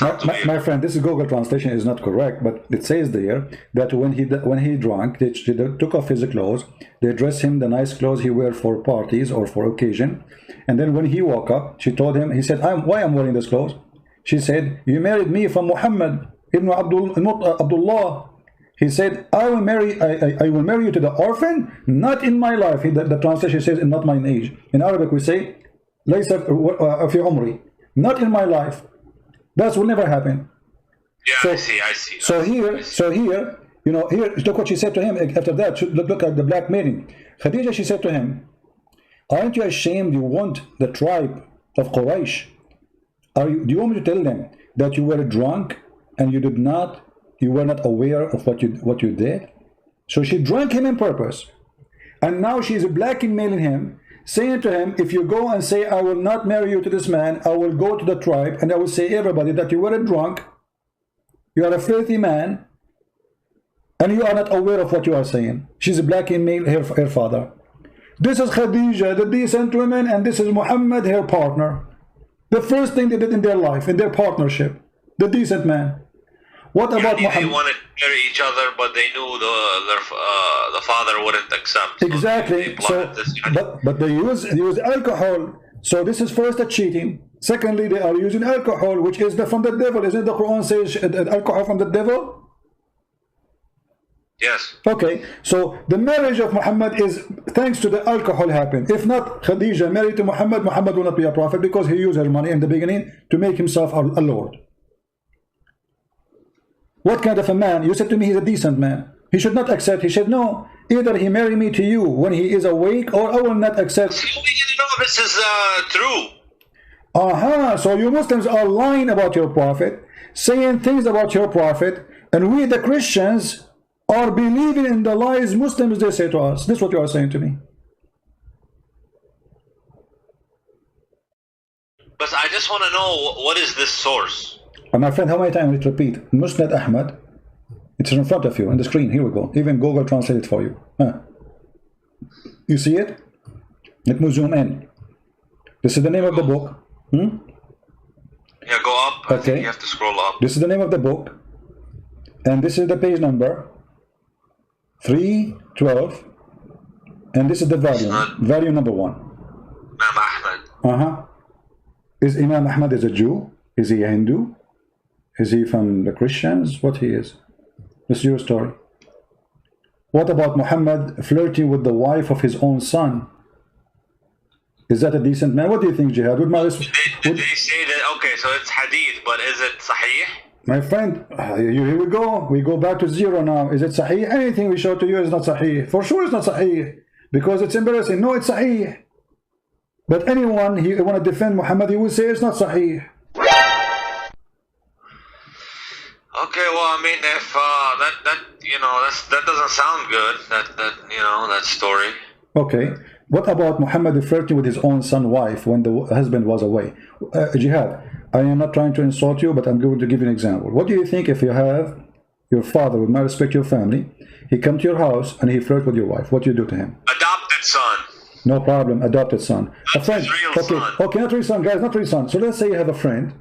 My friend, this is Google translation is not correct, but it says there that when he drank, they took off his clothes, they dressed him the nice clothes he wear for parties or for occasion, and then when he woke up, she told him, he said, why I'm wearing this clothes? She said, you married me from Muhammad ibn Abdullah. He said, I will marry you to the orphan, not in my life. The translation says, not my age. In Arabic we say, laysa fi umri. Not in my life. That will never happen. Yeah, so, I see. So here, you know, here, look what she said to him after that. Look at the blackmailing. Khadija, she said to him, aren't you ashamed you want the tribe of Quraysh? Do you want me to tell them that you were drunk and you were not aware of what you did? So she drank him on purpose. And now she's blackmailing him, saying to him, if you go and say, I will not marry you to this man, I will go to the tribe and I will say everybody that you were a drunk, you are a filthy man, and you are not aware of what you are saying. She's blackmailing her father. This is Khadija, the decent woman, and this is Muhammad, her partner. The first thing they did in their life, in their partnership, the decent man. What about Muhammad? They wanted to marry each other, but they knew the father wouldn't accept. Exactly. But they use alcohol. So this is first a cheating. Secondly, they are using alcohol, which is from the devil. Isn't the Quran says alcohol from the devil? Yes. Okay. So the marriage of Muhammad is thanks to the alcohol happened. If not Khadija married to Muhammad, Muhammad will not be a prophet because he used her money in the beginning to make himself a lord. What kind of a man? You said to me he's a decent man. He should not accept. He said, no, either he marry me to you when he is awake, or I will not accept. See, we didn't know this is true. So you Muslims are lying about your prophet, saying things about your prophet, and we the Christians are believing in the lies Muslims they say to us. This is what you are saying to me. But I just want to know, what is this source? My friend, how many times did it repeat? Musnad Ahmad. It's in front of you on the screen. Here we go. Even Google translate it for you. You see it? Let me zoom in. This is the name of the book. Yeah, go up. Okay. I think you have to scroll up. This is the name of the book. And this is the page number 312. And this is the volume. Volume number 1. Imam Ahmad. Is Imam Ahmad is a Jew? Is he a Hindu? Is he from the Christians? What he is? This is your story. What about Muhammad flirting with the wife of his own son? Is that a decent man? What do you think, Jihad? Did they say that? Okay, so it's hadith, but is it sahih? My friend, here we go. We go back to zero now. Is it sahih? Anything we show to you is not sahih. For sure it's not sahih. Because it's embarrassing. No, it's sahih. But anyone who want to defend Muhammad, he will say it's not sahih. Okay, well, I mean, if that doesn't sound good, that story. Okay, what about Muhammad flirting with his own son's wife when the husband was away? Jihad, I am not trying to insult you, but I'm going to give you an example. What do you think if you have your father, with my respect, your family, he come to your house and he flirt with your wife? What do you do to him? Adopted son. No problem, adopted son. That's a friend. His real son. Okay, not real son, guys, not real son. So let's say you have a friend.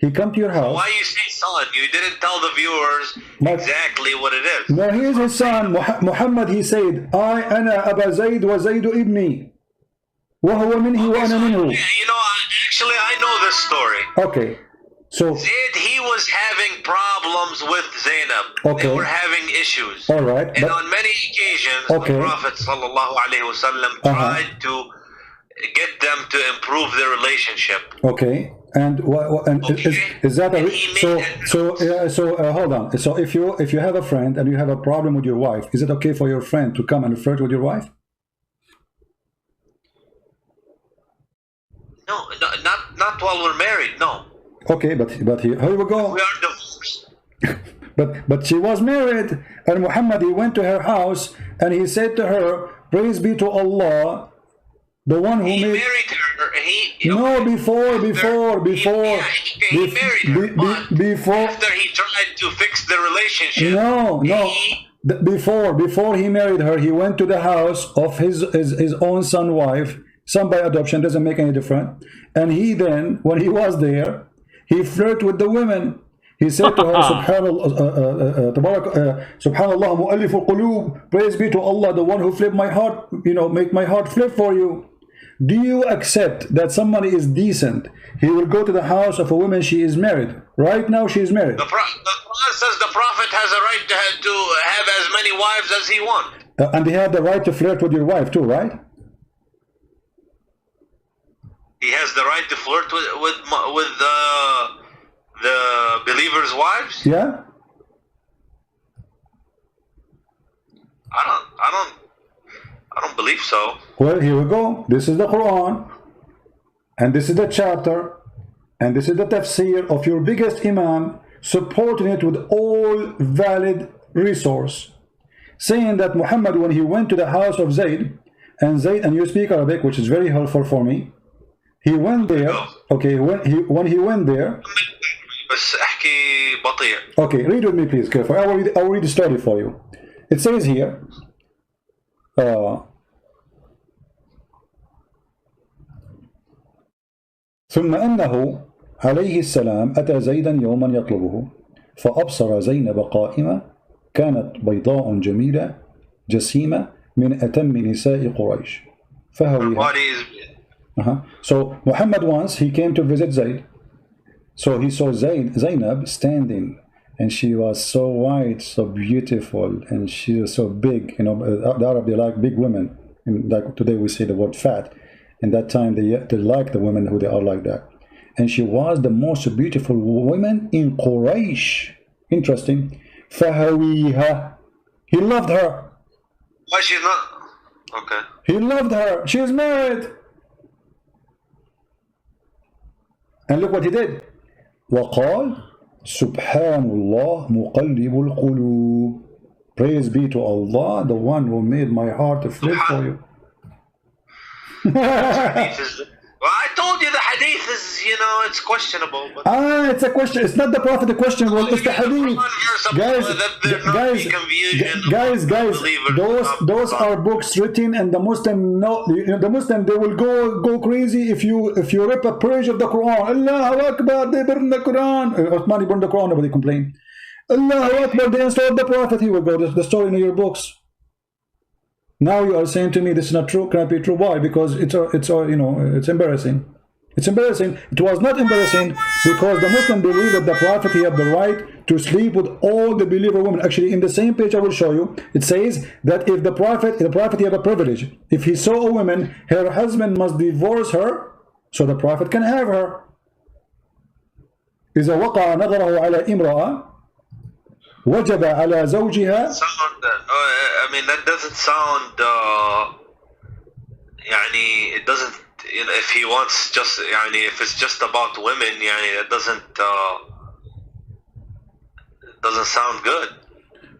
He come to your house. Why you say son? You didn't tell the viewers exactly what it is. No, he is his son. Muhammad, he said, أنا أبا زيد وزيد ابني وهو منه وأنا منه. Actually, I know this story. Okay, so Zayd, he was having problems with Zainab. Okay. They were having issues. All right, and on many occasions, Okay. the Prophet ﷺ tried to get them to improve their relationship. Okay, and is that a hold on? So if you have a friend and you have a problem with your wife, is it okay for your friend to come and flirt with your wife? No, not while we're married. No. Okay, but here we go. We are divorced. but she was married, and Muhammad, he went to her house and he said to her, praise be to Allah, the one who he made... married her. No, before he married her, but before after he tried to fix the relationship. Before he married her, he went to the house of his own son wife, son by adoption, doesn't make any difference. And he then, when he was there, he flirted with the women. He said to her, Subhanallah, mu'allif al-qulub, praise be to Allah, the one who flipped my heart, make my heart flip for you. Do you accept that somebody is decent? He will go to the house of a woman, she is married. Right now she is married. The Quran says the Prophet has a right to have as many wives as he wants. And he had the right to flirt with your wife too, right? He has the right to flirt with the believers' wives? Yeah. I don't believe so. Well, here we go. This is the Quran, and this is the chapter, and this is the tafsir of your biggest imam, supporting it with all valid resource, saying that Muhammad, when he went to the house of Zayd, and you speak Arabic, which is very helpful for me, he went there. Okay, when he went there. Okay, read with me, please, carefully. I will read the story for you. It says here. ثم أنه عليه السلام أتى زيدا يوما يطلبه فأبصر زينب قائمة كانت بيضاء جميلة جسيمة من أتم نساء قريش فهويها. So Muhammad, once he came to visit Zayd, so he saw Zainab standing, and she was so white, so beautiful, and she was so big. The Arab, they like big women. Like today we say the word fat. In that time they like the women who they are like that. And she was the most beautiful woman in Quraysh. Interesting. فَهَوِيهَا. He loved her. Why she's not? Okay. He loved her. She is married. And look what he did. وَقَالْ سُبْحَانَ اللَّهِ مُقَلِّبُ الْقُلُوبِ. Praise be to Allah, the one who made my heart flip for you. Well, I told you the hadith is, it's questionable. But it's a question. It's not the Prophet the question. Well, it's the hadith. Guys, those are books written, and the Muslim the Muslim, they will go crazy if you rip a page of the Quran. Allahu Akbar, they burn the Quran. Uthmani burned the Quran, nobody complained. Allahu Akbar, they installed the Prophet. He will go the story in your books. Now you are saying to me this is not true. Cannot be true. Why? Because it's embarrassing. It's embarrassing. It was not embarrassing because the Muslim believe that the Prophet, he had the right to sleep with all the believer women. Actually, in the same page I will show you, it says that if the Prophet he have a privilege. If he saw a woman, her husband must divorce her, so the Prophet can have her. إذا وقع نظره على امرأة وجب على زوجها. That doesn't sound. It doesn't. If he wants just. If it's just about women, it doesn't sound good.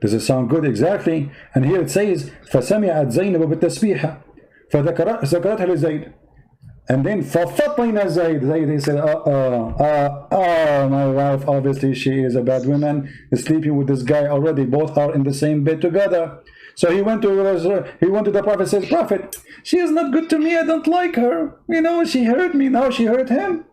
Does it sound good? Exactly. And here it says فسمعت زينب بالتسبيحة فذكرتها لزيد. And then فَفَطِنَ Zayd, he said, my wife, obviously she is a bad woman, is sleeping with this guy already, both are in the same bed together. So he went to the Prophet, says, Prophet, she is not good to me, I don't like her. She hurt me, now she hurt him.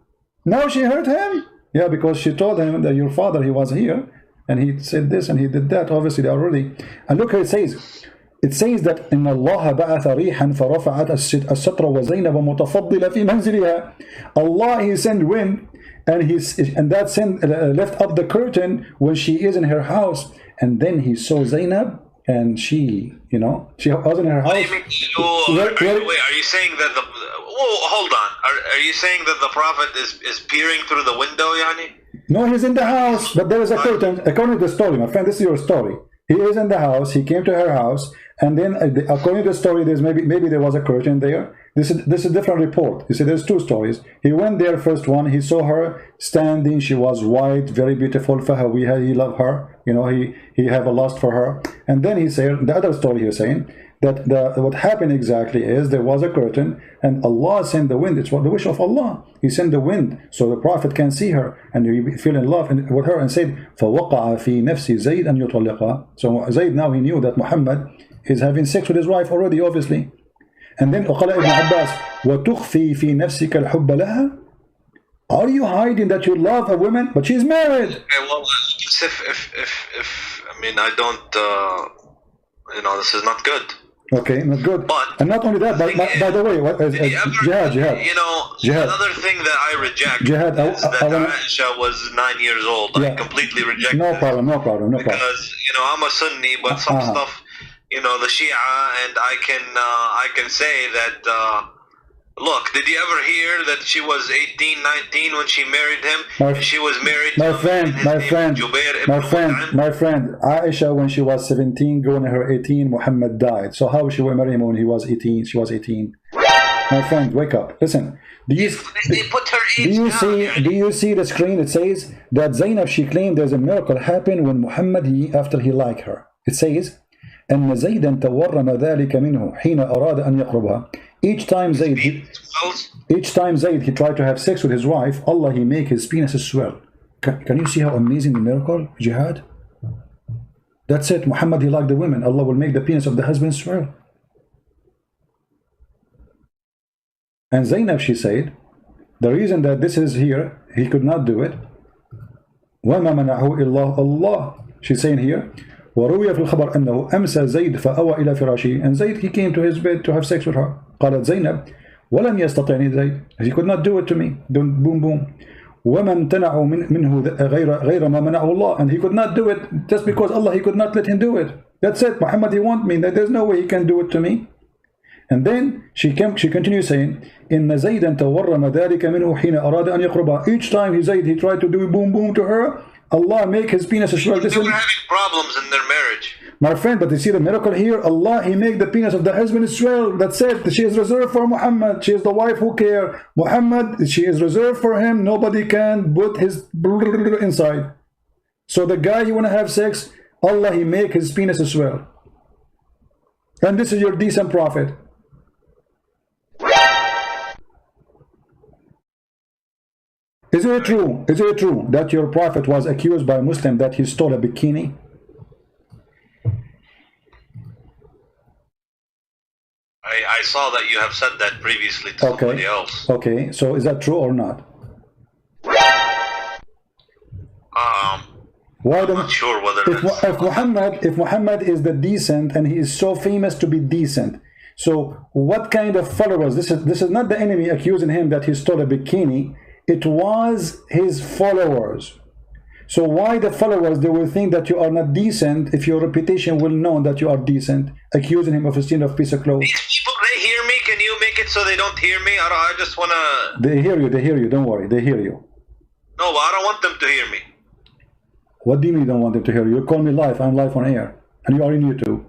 Now she hurt him. Yeah, because she told him that your father, he was here, and he said this and he did that, obviously they already. And look how it says. It says that إن الله بعث ريحا فرفعت الستر وزينب متفضلة في منزلها. Allah, he sent wind, and that sent left up the curtain when she is in her house, and then he saw Zainab, and she was in her house. Wait, are you saying that the? Hold on. Are you saying that the Prophet is peering through the window, Yani? No, he's in the house, but there is a curtain. According to the story, my friend, this is your story. He is in the house, he came to her house, And then according to the story, there's maybe there was a curtain there. This is a different report. You see, there's two stories. He went there, first one, he saw her standing, she was white, very beautiful. He loved her, you know, he have a lust for her. And then he said, the other story he's saying, that what happened exactly is there was a curtain and Allah sent the wind. It's what the wish of Allah. He sent the wind so the Prophet can see her and he fell in love with her and said, فَوَقَعَ فِي نَفْسِ زَيْدْ أَنْ يُطَلِّقَهَا. So Zayd, now he knew that Muhammad is having sex with his wife already, obviously. And then وقال ابن عباس وَتُخْفِي فِي نَفْسِكَ الْحُبَّ لَهَا. Are you hiding that you love a woman but she's married? Okay, well, if I mean, I don't, you know, this is not good. Okay, not good. But and not only that, by the way, Jihad. You know, Jihad. another thing that I reject Jihad, is that Aisha was 9 years old. Yeah. I completely reject no it. problem. Because, you know, I'm a Sunni, but some stuff, you know, the Shia, and I can say that, look, did you ever hear that she was 18, 19 when she married him? She was married to my friend, Aisha, when she was 17, going to her 18, Muhammad died. So how she will marry him when he was 18? She was 18. My friend, wake up. Listen. Do you see the screen? It says that Zainab, she claimed there's a miracle happened when Muhammad, after he liked her. It says, أن زيدا تورم ذلك منه حين أراد أن يقربها. Each time Zayd he tried to have sex with his wife, Allah, he make his penis swell. Can you see how amazing the miracle, Jihad? That's it. Muhammad, he liked the women. Allah will make the penis of the husband swell. And Zainab, she said, the reason that this is here, he could not do it. وَمَا مَنَعُهُ إِلَّا اللَّهِ. She's saying here, وروي في الخبر أنه أمسى زيد فأوى إلى فراشه. And Zayd, he came to his bed to have sex with her. قالت زينب ولم يستطعني زيد. He could not do it to me. Boom boom. وما امتنعوا منه غير ما منعه الله. And he could not do it just because Allah, he could not let him do it. That's it. Muhammad, he want me. There's no way he can do it to me. And then she continues saying, إن زيدا تورم ذلك منه حين أراد أن يقربها. Each time he tried to do boom boom to her, Allah make his penis swell. They were having problems in their marriage. My friend, but you see the miracle here? Allah, he make the penis of the husband swell. That's it. She is reserved for Muhammad. She is the wife who care. Muhammad, she is reserved for him. Nobody can put his inside. So the guy, he want to have sex, Allah, he make his penis swell. And this is your decent prophet. Is it true that your prophet was accused by a Muslim that he stole a bikini? I saw that you have said that previously to somebody else. Okay, so is that true or not? I'm not sure whether if Muhammad is the decent and he is so famous to be decent, so what kind of followers? This is not the enemy accusing him that he stole a bikini. It was his followers. So why the followers, they will think that you are not decent if your reputation will know that you are decent, accusing him of a sin of piece of clothes. These people, they hear me. Can you make it so they don't hear me? I just want to... They hear you. Don't worry. They hear you. No, but I don't want them to hear me. What do you mean you don't want them to hear you? You call me live. I'm live on air. And you are in YouTube.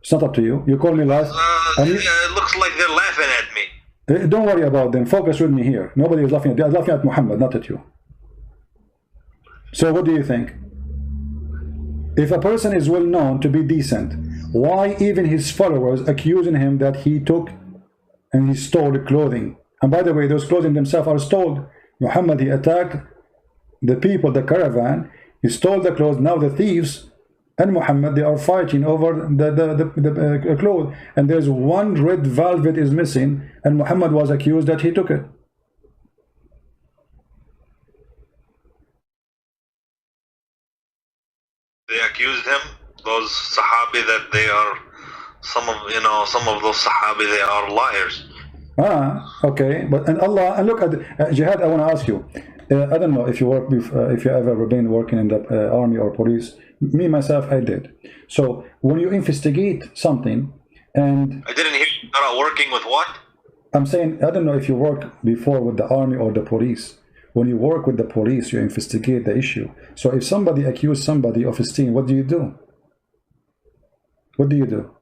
It's not up to you. You call me live. It looks like they're laughing at me. Don't worry about them. Focus with me here. Nobody is laughing at you. They're laughing at Muhammad, not at you. So what do you think? If a person is well known to be decent, why even his followers accusing him that he took and he stole clothing? And by the way, those clothing themselves are stolen. Muhammad, he attacked the people, the caravan. He stole the clothes. Now the thieves and Muhammad, they are fighting over the clothes, and there's one red velvet is missing, and Muhammad was accused that he took it. They accused him, those Sahabi, that they are some of those Sahabi, they are liars. Okay, but and Allah, and look at Jihad. I want to ask you. I don't know if you work with, if you ever been working in the army or police. Me myself, I did. So when you investigate something, and I didn't hear you about working with what? I'm saying, I don't know if you work before with the army or the police. When you work with the police, you investigate the issue. So if somebody accuses somebody of stealing, what do you do? what do?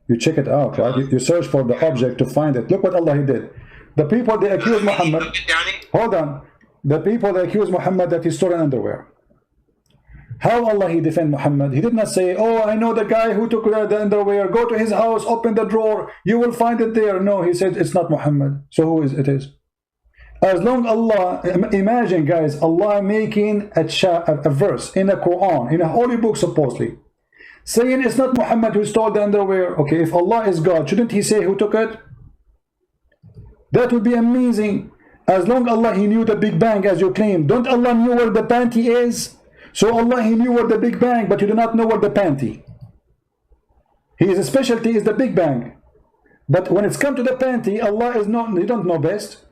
You check it out, right? You search for the object to find it. Look what Allah he did. The people they accuse Muhammad. Hold on. The people they accuse Muhammad that he stole underwear. How Allah he defend Muhammad? He did not say, oh, I know the guy who took the underwear. Go to his house, open the drawer, you will find it there. No, he said it's not Muhammad. So who is it? Is as long Allah, imagine guys, Allah making a verse in the Qur'an, in a holy book supposedly, saying it's not Muhammad who stole the underwear. Okay, if Allah is God, shouldn't he say who took it? That would be amazing. As long Allah he knew the Big Bang as you claim. Don't Allah knew where the panty is? So Allah he knew where the Big Bang, but you do not know where the panty. His specialty is the Big Bang. But when it's come to the panty, Allah is not, you don't know best.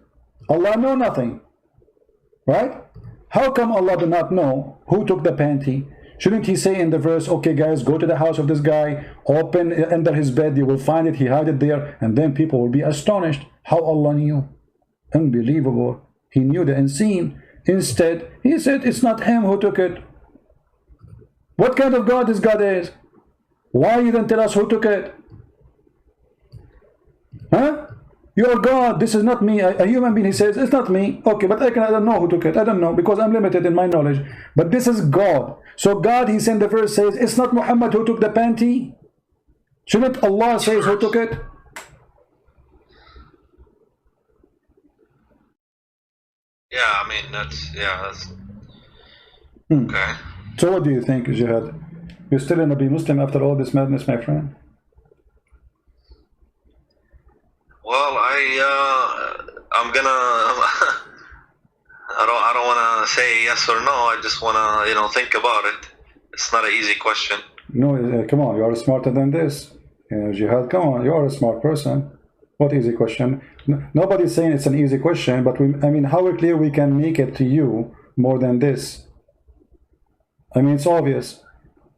Allah know nothing. Right? How come Allah do not know who took the panty? Shouldn't he say in the verse, okay guys, go to the house of this guy, open under his bed, you will find it, he hide it there, and then people will be astonished how Allah knew. Unbelievable. He knew the unseen. Instead, he said it's not him who took it. What kind of God this God is? Why you don't tell us who took it? Huh? You're God, this is not me. A human being, he says, it's not me. Okay, but I don't know who took it. I don't know because I'm limited in my knowledge. But this is God. So God, he sent the verse, says, it's not Muhammad who took the panty. Shouldn't Allah say who took it? Yeah, I mean, that's okay. So what do you think, Jihad? You're still gonna be Muslim after all this madness, my friend? Well, I'm gonna. I don't want to say yes or no. I just want to, think about it. It's not an easy question. No, come on, you are smarter than this. Jihad, come on, you are a smart person. What easy question? Nobody's saying it's an easy question, but I mean, how clear we can make it to you more than this? I mean, it's obvious.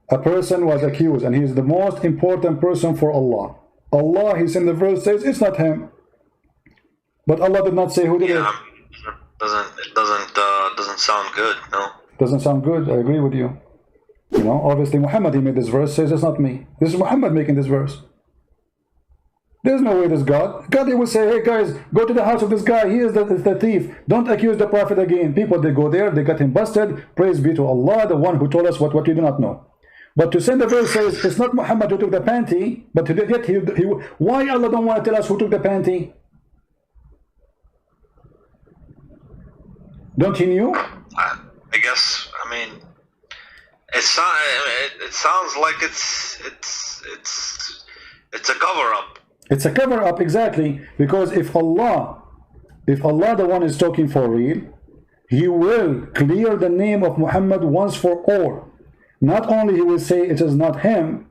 A person was accused, and he is the most important person for Allah. Allah, he's in the verse, says it's not him. But Allah did not say who did it. It doesn't sound good, no. Doesn't sound good, I agree with you. Obviously Muhammad, he made this verse, says it's not me. This is Muhammad making this verse. There's no way this God. God, he will say, hey guys, go to the house of this guy. He is the thief. Don't accuse the Prophet again. People, they go there, they got him busted. Praise be to Allah, the one who told us what we do not know. But to send the verse says, it's not Muhammad who took the panty, but yet why Allah don't want to tell us who took the panty? Don't you know? I guess, I mean, it sounds like it's a cover-up. It's a cover-up, exactly, because if Allah the one is talking for real, he will clear the name of Muhammad once for all. Not only he will say it is not him,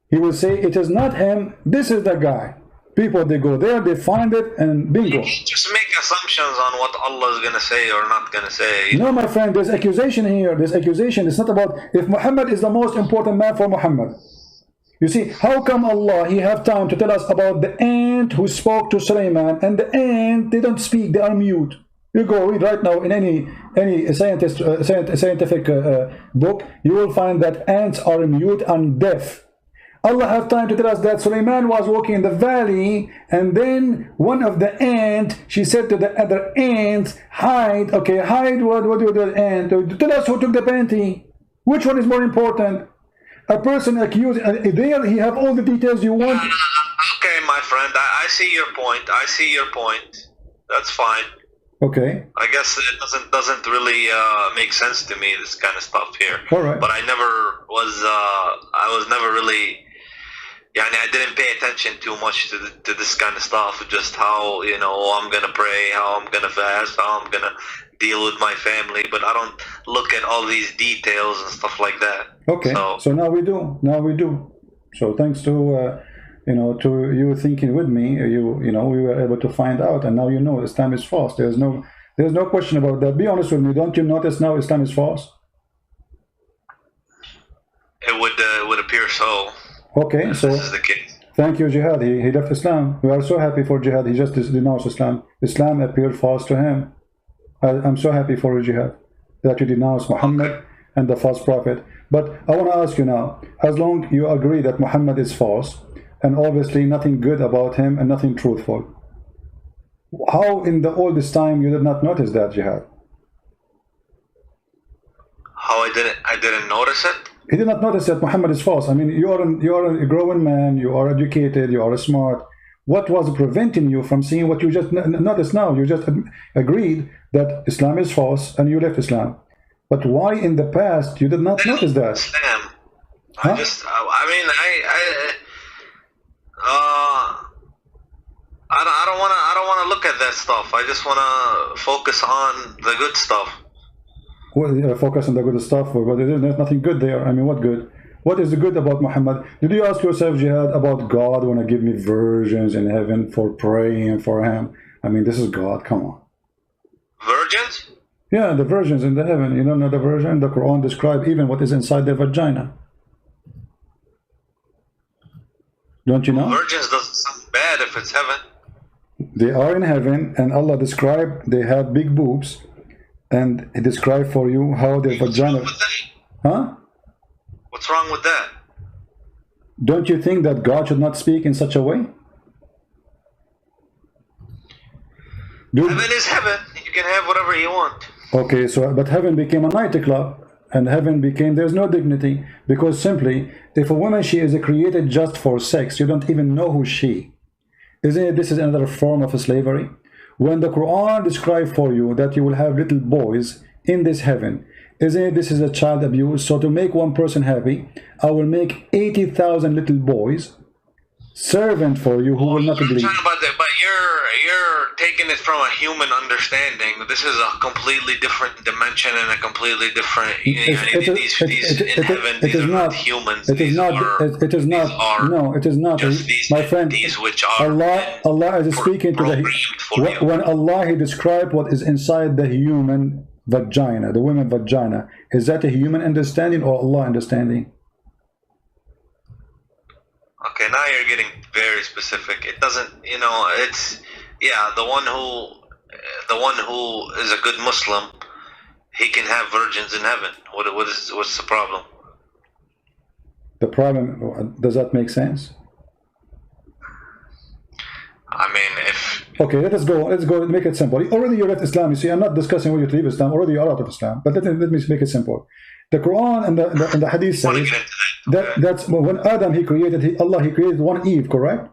he will say it is not him, this is the guy. People, they go there, they find it, and bingo. Just make assumptions on what Allah is going to say or not going to say. No, my friend, there's accusation here. There's accusation. It's not about if Muhammad is the most important man for Muhammad. You see, how come Allah, he have time to tell us about the ant who spoke to Sulaiman, and the ant, they don't speak, they are mute. You go read right now in any scientific book, you will find that ants are mute and deaf. Allah have time to tell us that Sulaiman was walking in the valley, and then one of the ant, she said to the other ants, hide. Okay, hide. What do you do, ant? Tell us who took the panty. Which one is more important? A person accused, there he have all the details you want. Okay, my friend, I see your point. I see your point. That's fine. Okay. I guess it doesn't really make sense to me, this kind of stuff here. All right. But I was never really, I didn't pay attention too much to this kind of stuff. Just how I'm gonna pray, how I'm gonna fast, how I'm gonna deal with my family. But I don't look at all these details and stuff like that. Okay. So now we do. So thanks to to you thinking with me, we were able to find out, and now Islam is false. There's no question about that. Be honest with me. Don't you notice now Islam is false? It would appear so. Okay, so this is the case. Thank you, Jihad. He left Islam. We are so happy for Jihad. He just denounced Islam. Islam appeared false to him. I'm so happy for you, Jihad, that you denounce Muhammad. Okay. and the false prophet. But I want to ask you now, as long you agree that Muhammad is false, and obviously nothing good about him and nothing truthful, how in all this time you did not notice that, Jihad? How I didn't notice it? He did not notice that Muhammad is false. I mean, you are a grown man, you are educated, you are smart. What was preventing you from seeing what you just noticed now? You just agreed that Islam is false and you left Islam. But why in the past you did not notice that? Islam. Huh? I don't want to look at that stuff. I just want to focus on the good stuff. Well, yeah, focus on the good stuff, but there's nothing good there. I mean, what good? What is the good about Muhammad? Did you ask yourself, Jihad, about God want to give me virgins in heaven for praying for him? I mean, this is God, come on. Virgins? Yeah, the virgins in the heaven. You don't know the virgin? The Qur'an describes even what is inside their vagina. Don't you know? Virgins doesn't sound bad if it's heaven. They are in heaven, and Allah described they have big boobs, and He described for you how their vagina. Huh? What's wrong with that? Don't you think that God should not speak in such a way? Heaven is heaven. You can have whatever you want. Okay, so but heaven became a nightclub, and heaven became, there's no dignity, because simply if a woman, she is created just for sex, you don't even know who she. Isn't it, this is another form of slavery? When the Quran describes for you that you will have little boys in this heaven, isn't it, this is a child abuse? So to make one person happy, I will make 80,000 little boys servant for you who will not believe. But you're taking it from a human understanding. This is a completely different dimension and a completely different. In heaven, these are not humans. It is not. It is not. No, it is not. My friend, Allah is speaking to the. When Allah He described what is inside the human vagina, the woman vagina, is that a human understanding or Allah understanding? Okay, now you're getting very specific. It doesn't, it's, yeah, the one who is a good Muslim, he can have virgins in heaven. What's the problem? The problem, does that make sense? I mean, if... Okay, let's go, make it simple. Already you left Islam, you see, I'm not discussing whether you leave Islam, already you're out of Islam, but let me make it simple. The Quran and the Hadith says that's when Adam he created, Allah he created one Eve, correct?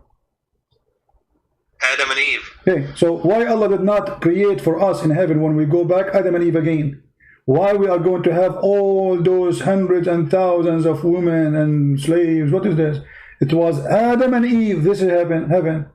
Adam and Eve. Okay, so why Allah did not create for us in heaven when we go back Adam and Eve again? Why we are going to have all those hundreds and thousands of women and slaves? What is this? It was Adam and Eve. This is heaven.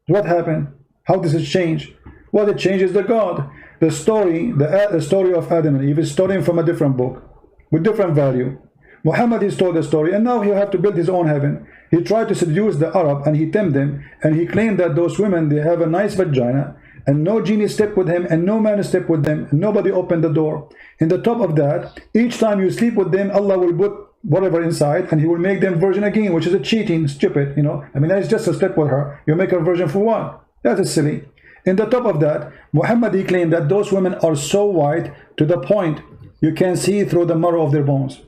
What happened? How does it change? What it changes the God. The story of Adam and Eve is stolen from a different book with different value. Muhammad is told the story, and now he have to build his own heaven. He tried to seduce the Arab, and he tempted them, and he claimed that those women, they have a nice vagina, and no genie stepped with him, and no man stepped with them, and nobody opened the door. In the top of that, each time you sleep with them, Allah will put whatever inside, and He will make them virgin again, which is a cheating, stupid, I mean, that's just a step with her. You make her virgin for what? That is silly. In the top of that, Muhammad he claimed that those women are so white to the point you can see through the marrow of their bones.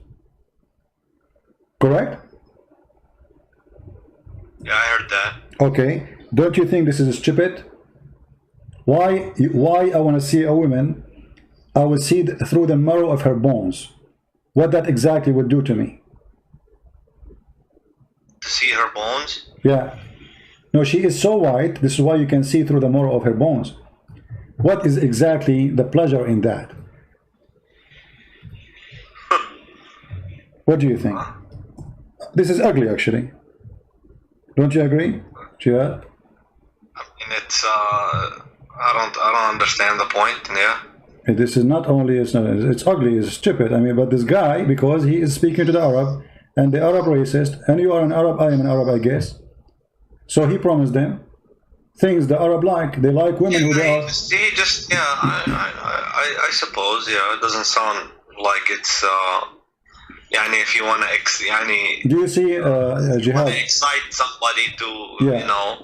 Correct? Yeah, I heard that. Okay. Don't you think this is stupid? Why I want to see a woman, I will see through the marrow of her bones. What that exactly would do to me. To see her bones? Yeah. No, she is so white, this is why you can see through the marrow of her bones. What is exactly the pleasure in that? What do you think? This is ugly, actually. Don't you agree, Jihad? I mean, it's I don't understand the point. Yeah. This is not only it's ugly, it's stupid. I mean, but this guy, because he is speaking to the Arab, and the Arab racist, and you are an Arab, I am an Arab, I guess. So he promised them things the Arab like. They like women who they are. See, just I suppose, yeah. It doesn't sound like it's. If you want to, do you see Jihad? Excite somebody to,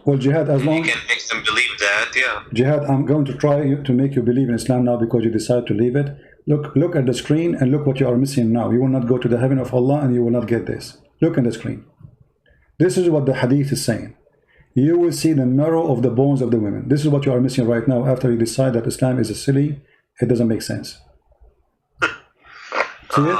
Well, Jihad, as long you can make them believe that, yeah. Jihad, I'm going to try to make you believe in Islam now because you decide to leave it. Look at the screen and look what you are missing now. You will not go to the heaven of Allah and you will not get this. Look at the screen. This is what the hadith is saying. You will see the marrow of the bones of the women. This is what you are missing right now after you decide that Islam is a silly. It doesn't make sense. See it?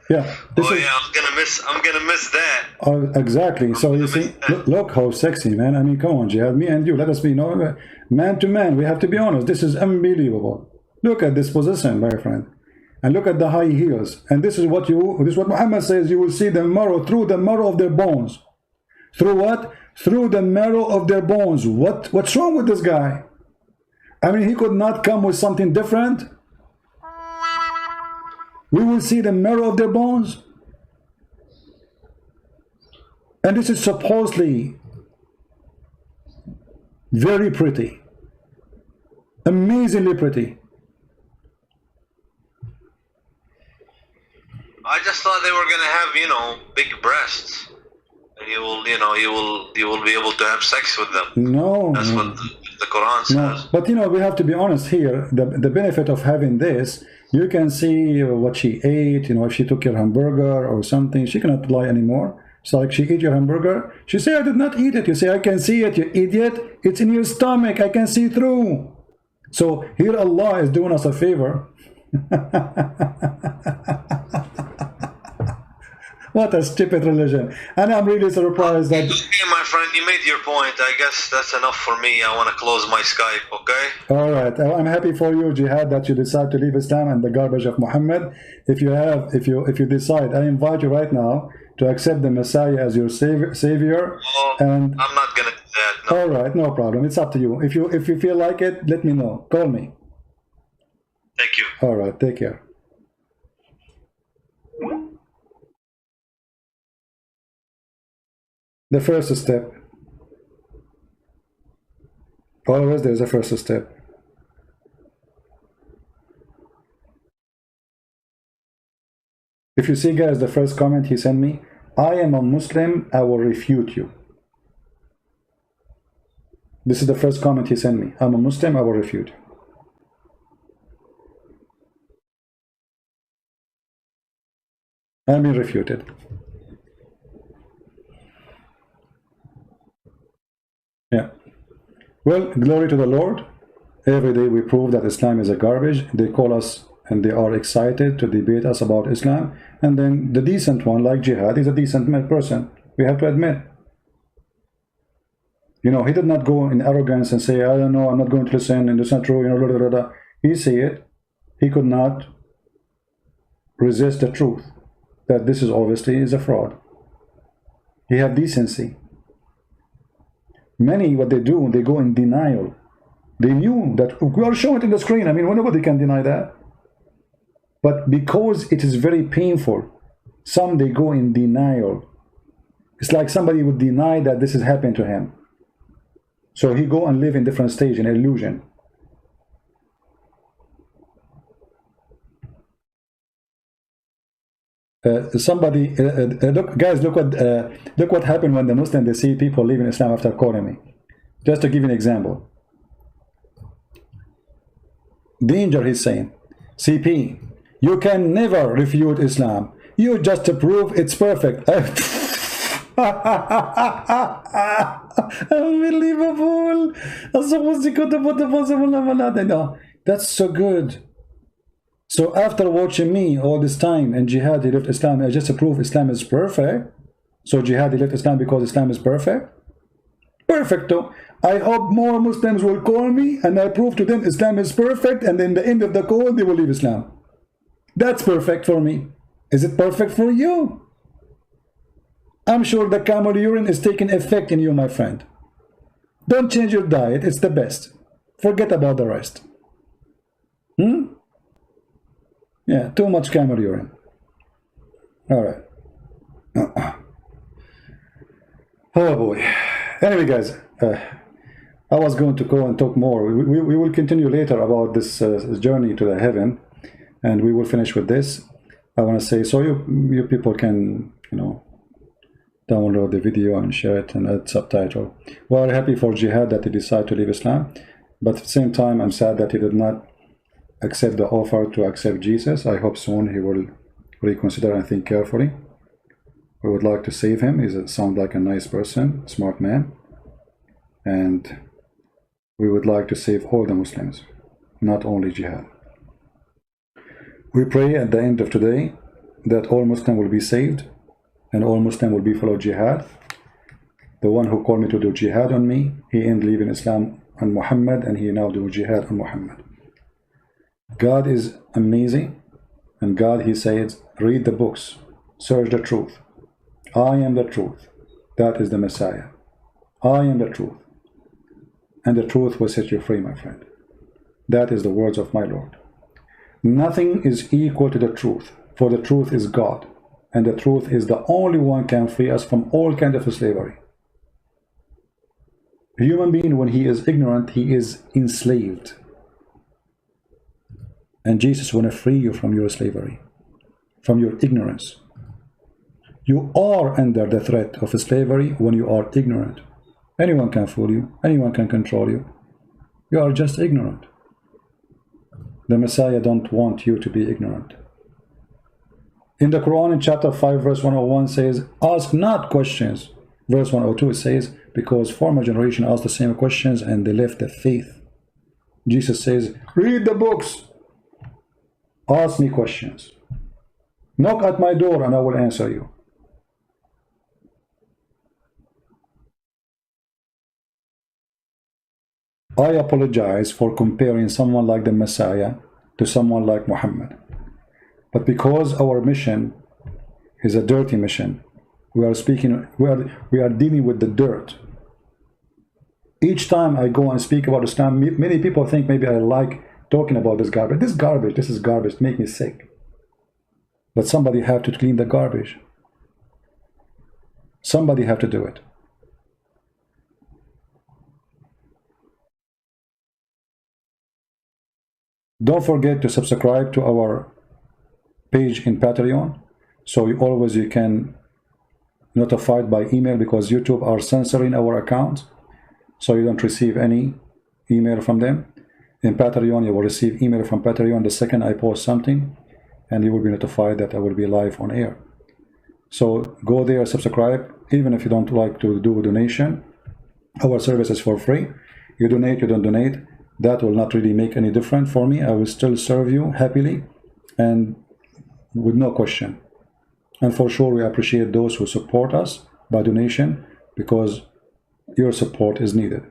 Yeah. I'm gonna miss that. Exactly. So you see, look how sexy, man. I mean, come on, Jihad. Me and you, let us be, man to man. We have to be honest. This is unbelievable. Look at this position, my friend, and look at the high heels. And this is what Muhammad says. You will see the marrow, through the marrow of their bones. Through what? Through the marrow of their bones. What's wrong with this guy? I mean, he could not come with something different. We will see the marrow of their bones. And this is supposedly very pretty, amazingly pretty. I just thought they were gonna have, big breasts, and you will be able to have sex with them. No, that's what the Quran says. No. But we have to be honest here. The benefit of having this, you can see what she ate. If she took your hamburger or something, she cannot lie anymore. So like, she ate your hamburger, she say, I did not eat it. You say, I can see it, you idiot. It's in your stomach, I can see through. So here Allah is doing us a favor. What a stupid religion. And I'm really surprised that... Okay, my friend, you made your point. I guess that's enough for me. I want to close my Skype, okay? All right. I'm happy for you, Jihad, that you decide to leave Islam and the garbage of Muhammad. If you decide, I invite you right now to accept the Messiah as your savior. And I'm not going to do that. No. All right, no problem. It's up to you. If you feel like it, let me know. Call me. Thank you. All right, take care. The first step. Always there's a first step. If you see, guys, the first comment he sent me, I am a Muslim, I will refute you. This is the first comment he sent me. I'm a Muslim, I will refute. I'm being refuted. Yeah. Well, glory to the Lord. Every day we prove that Islam is a garbage. They call us and they are excited to debate us about Islam. And then the decent one, like Jihad, is a decent person. We have to admit. He did not go in arrogance and say, I don't know, I'm not going to listen, and it's not true, blah, blah, blah. He see it. He could not resist the truth that this is obviously is a fraud. He had decency. Many, what they do, they go in denial. They knew that we are showing it in the screen. I mean, nobody can deny that. But because it is very painful, some they go in denial. It's like somebody would deny that this is happening to him. So he go and live in different stage, in illusion. Look, guys, look what happened when the Muslims, they see people leaving Islam after calling me. Just to give you an example. Danger, he's saying, CP, you can never refute Islam. You just prove it's perfect. Unbelievable. That's so good. So after watching me all this time and Jihad, he left Islam, I just prove Islam is perfect. So Jihad, he left Islam because Islam is perfect. Perfecto. I hope more Muslims will call me and I prove to them Islam is perfect, and then the end of the call they will leave Islam. That's perfect for me. Is it perfect for you? I'm sure the camel urine is taking effect in you, my friend. Don't change your diet, it's the best. Forget about the rest. Yeah, too much camel urine. All right. Oh boy. Anyway, guys, I was going to go and talk more. We will continue later about this journey to the heaven, and we will finish with this. I want to say, so you people can, download the video and share it and add subtitle. Well, happy for Jihad that he decided to leave Islam, but at the same time, I'm sad that he did not accept the offer to accept Jesus. I hope soon he will reconsider and think carefully. We would like to save him. He sounds like a nice person, smart man. And we would like to save all the Muslims, not only jihad. We pray at the end of today that all Muslims will be saved and all Muslims will be follow jihad. The one who called me to do jihad on me, he ended leaving Islam on Muhammad, and he now do jihad on Muhammad. God is amazing, and God, he says, read the books, search the truth. I am the truth. That is the Messiah. I am the truth. And the truth will set you free, my friend. That is the words of my Lord. Nothing is equal to the truth, for the truth is God, and the truth is the only one can free us from all kinds of slavery. A human being, when he is ignorant, he is enslaved. And Jesus want to free you from your slavery, from your ignorance. You are under the threat of slavery when you are ignorant. Anyone can fool you. Anyone can control you. You are just ignorant. The Messiah don't want you to be ignorant. In the Quran, in chapter 5, verse 101 says, ask not questions. Verse 102 says, because former generation asked the same questions and they left the faith. Jesus says, read the books. Ask me questions. Knock at my door and I will answer you. I apologize for comparing someone like the Messiah to someone like Muhammad. But because our mission is a dirty mission, we are dealing with the dirt. Each time I go and speak about Islam, many people think maybe I like talking about this garbage. This is garbage, make me sick. But somebody have to clean the garbage. Somebody have to do it. Don't forget to subscribe to our page in Patreon, so you can notified by email, because YouTube are censoring our account, so you don't receive any email from them. In Patreon, you will receive email from Patreon the second I post something, and you will be notified that I will be live on air. So go there, subscribe. Even if you don't like to do a donation, our service is for free. You donate, you don't donate, that will not really make any difference for me. I will still serve you happily and with no question. And for sure, we appreciate those who support us by donation, because your support is needed.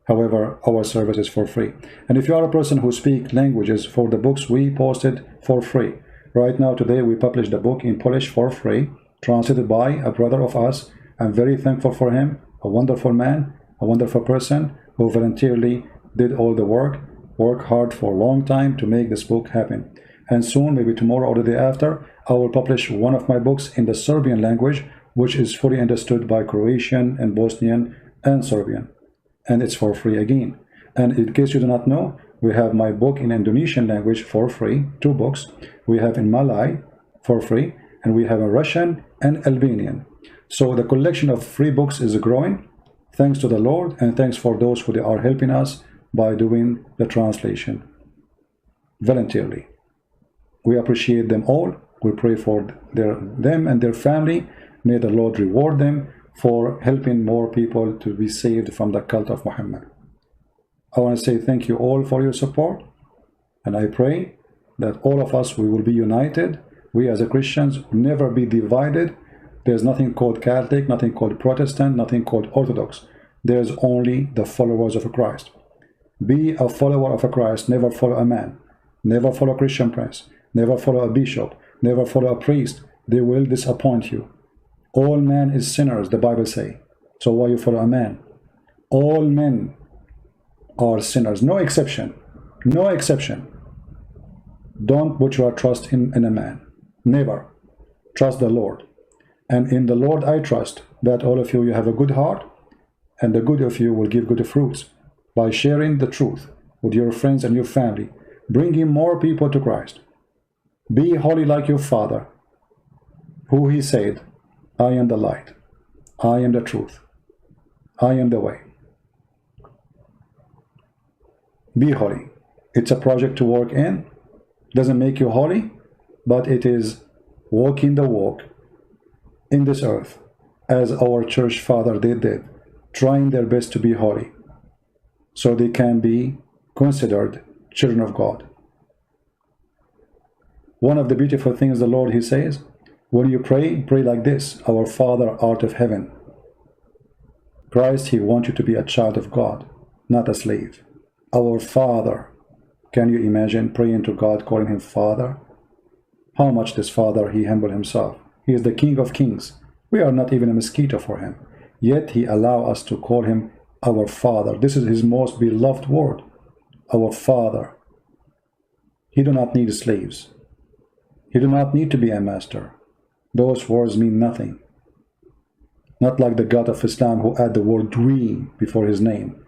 However, our service is for free. And if you are a person who speaks languages, for the books we posted for free. Right now, today, we published a book in Polish for free, translated by a brother of us. I'm very thankful for him, a wonderful man, a wonderful person who voluntarily did all the work hard for a long time to make this book happen. And soon, maybe tomorrow or the day after, I will publish one of my books in the Serbian language, which is fully understood by Croatian and Bosnian and Serbian. And it's for free again. And in case you do not know, we have my book in Indonesian language for free, 2 books. We have in Malay for free, and we have in Russian and Albanian. So the collection of free books is growing, thanks to the Lord, and thanks for those who are helping us by doing the translation voluntarily. We appreciate them all. We pray for them and their family. May the Lord reward them for helping more people to be saved from the cult of Muhammad. I want to say thank you all for your support, and I pray that all of us, we will be united. We as a Christians never be divided. There's nothing called Catholic, nothing called Protestant, nothing called Orthodox. There's only the followers of Christ. Be a follower of Christ. Never follow a man. Never follow a Christian prince. Never follow a bishop. Never follow a priest. They will disappoint you. All men is sinners, the Bible say. So why you follow a man? All men are sinners. No exception. No exception. Don't put your trust in a man. Never. Trust the Lord. And in the Lord I trust that all of you have a good heart, and the good of you will give good fruits by sharing the truth with your friends and your family, bringing more people to Christ. Be holy like your Father, who he said, I am the light, I am the truth, I am the way. Be holy. It's a project to work in. Doesn't make you holy, but it is walking the walk in this earth as our church father did, trying their best to be holy so they can be considered children of God. One of the beautiful things the Lord, he says, when you pray, pray like this: Our Father art of heaven. Christ, he wants you to be a child of God, not a slave. Our Father. Can you imagine praying to God, calling him Father? How much this Father, he humbled himself. He is the King of Kings. We are not even a mosquito for him. Yet he allows us to call him our Father. This is his most beloved word. Our Father. He do not need slaves. He do not need to be a master. Those words mean nothing. Not like the God of Islam who add the word dream before his name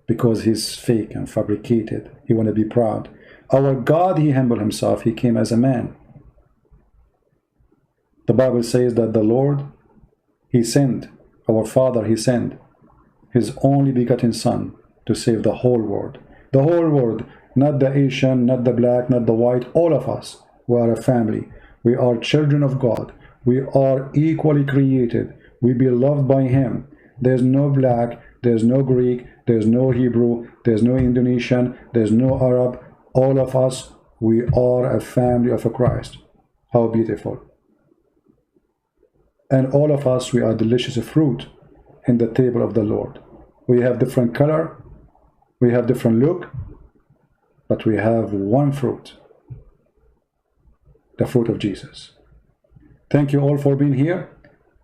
because he's fake and fabricated. He want to be proud. Our God, he humbled himself. He came as a man. The Bible says that the Lord, he sent, our Father, he sent his only begotten Son to save the whole world. The whole world, not the Asian, not the black, not the white, all of us. We are a family. We are children of God. We are equally created. We be loved by him. There's no black, there's no Greek, there's no Hebrew, there's no Indonesian, there's no Arab. All of us, we are a family of a Christ. How beautiful. And all of us, we are delicious fruit in the table of the Lord. We have different color, we have different look, but we have one fruit, the fruit of Jesus. Thank you all for being here.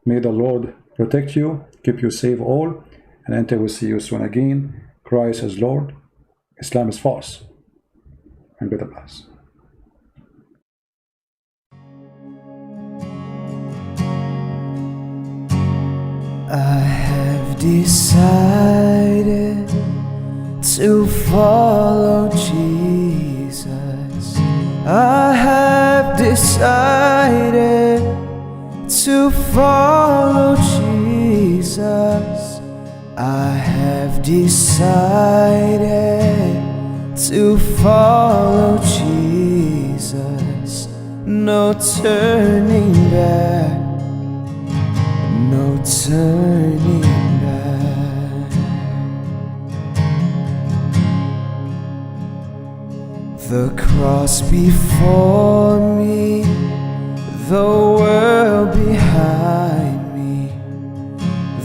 May the Lord protect you, keep you safe all, and until we see you soon again. Christ is Lord, Islam is false, and be the blessed. I have decided to follow Jesus. I have decided to follow Jesus. I have decided to follow Jesus. No turning back. No turning back. The cross before me, the world behind me.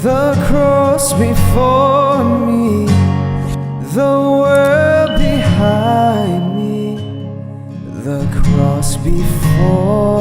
The cross before me, the world behind me. The cross before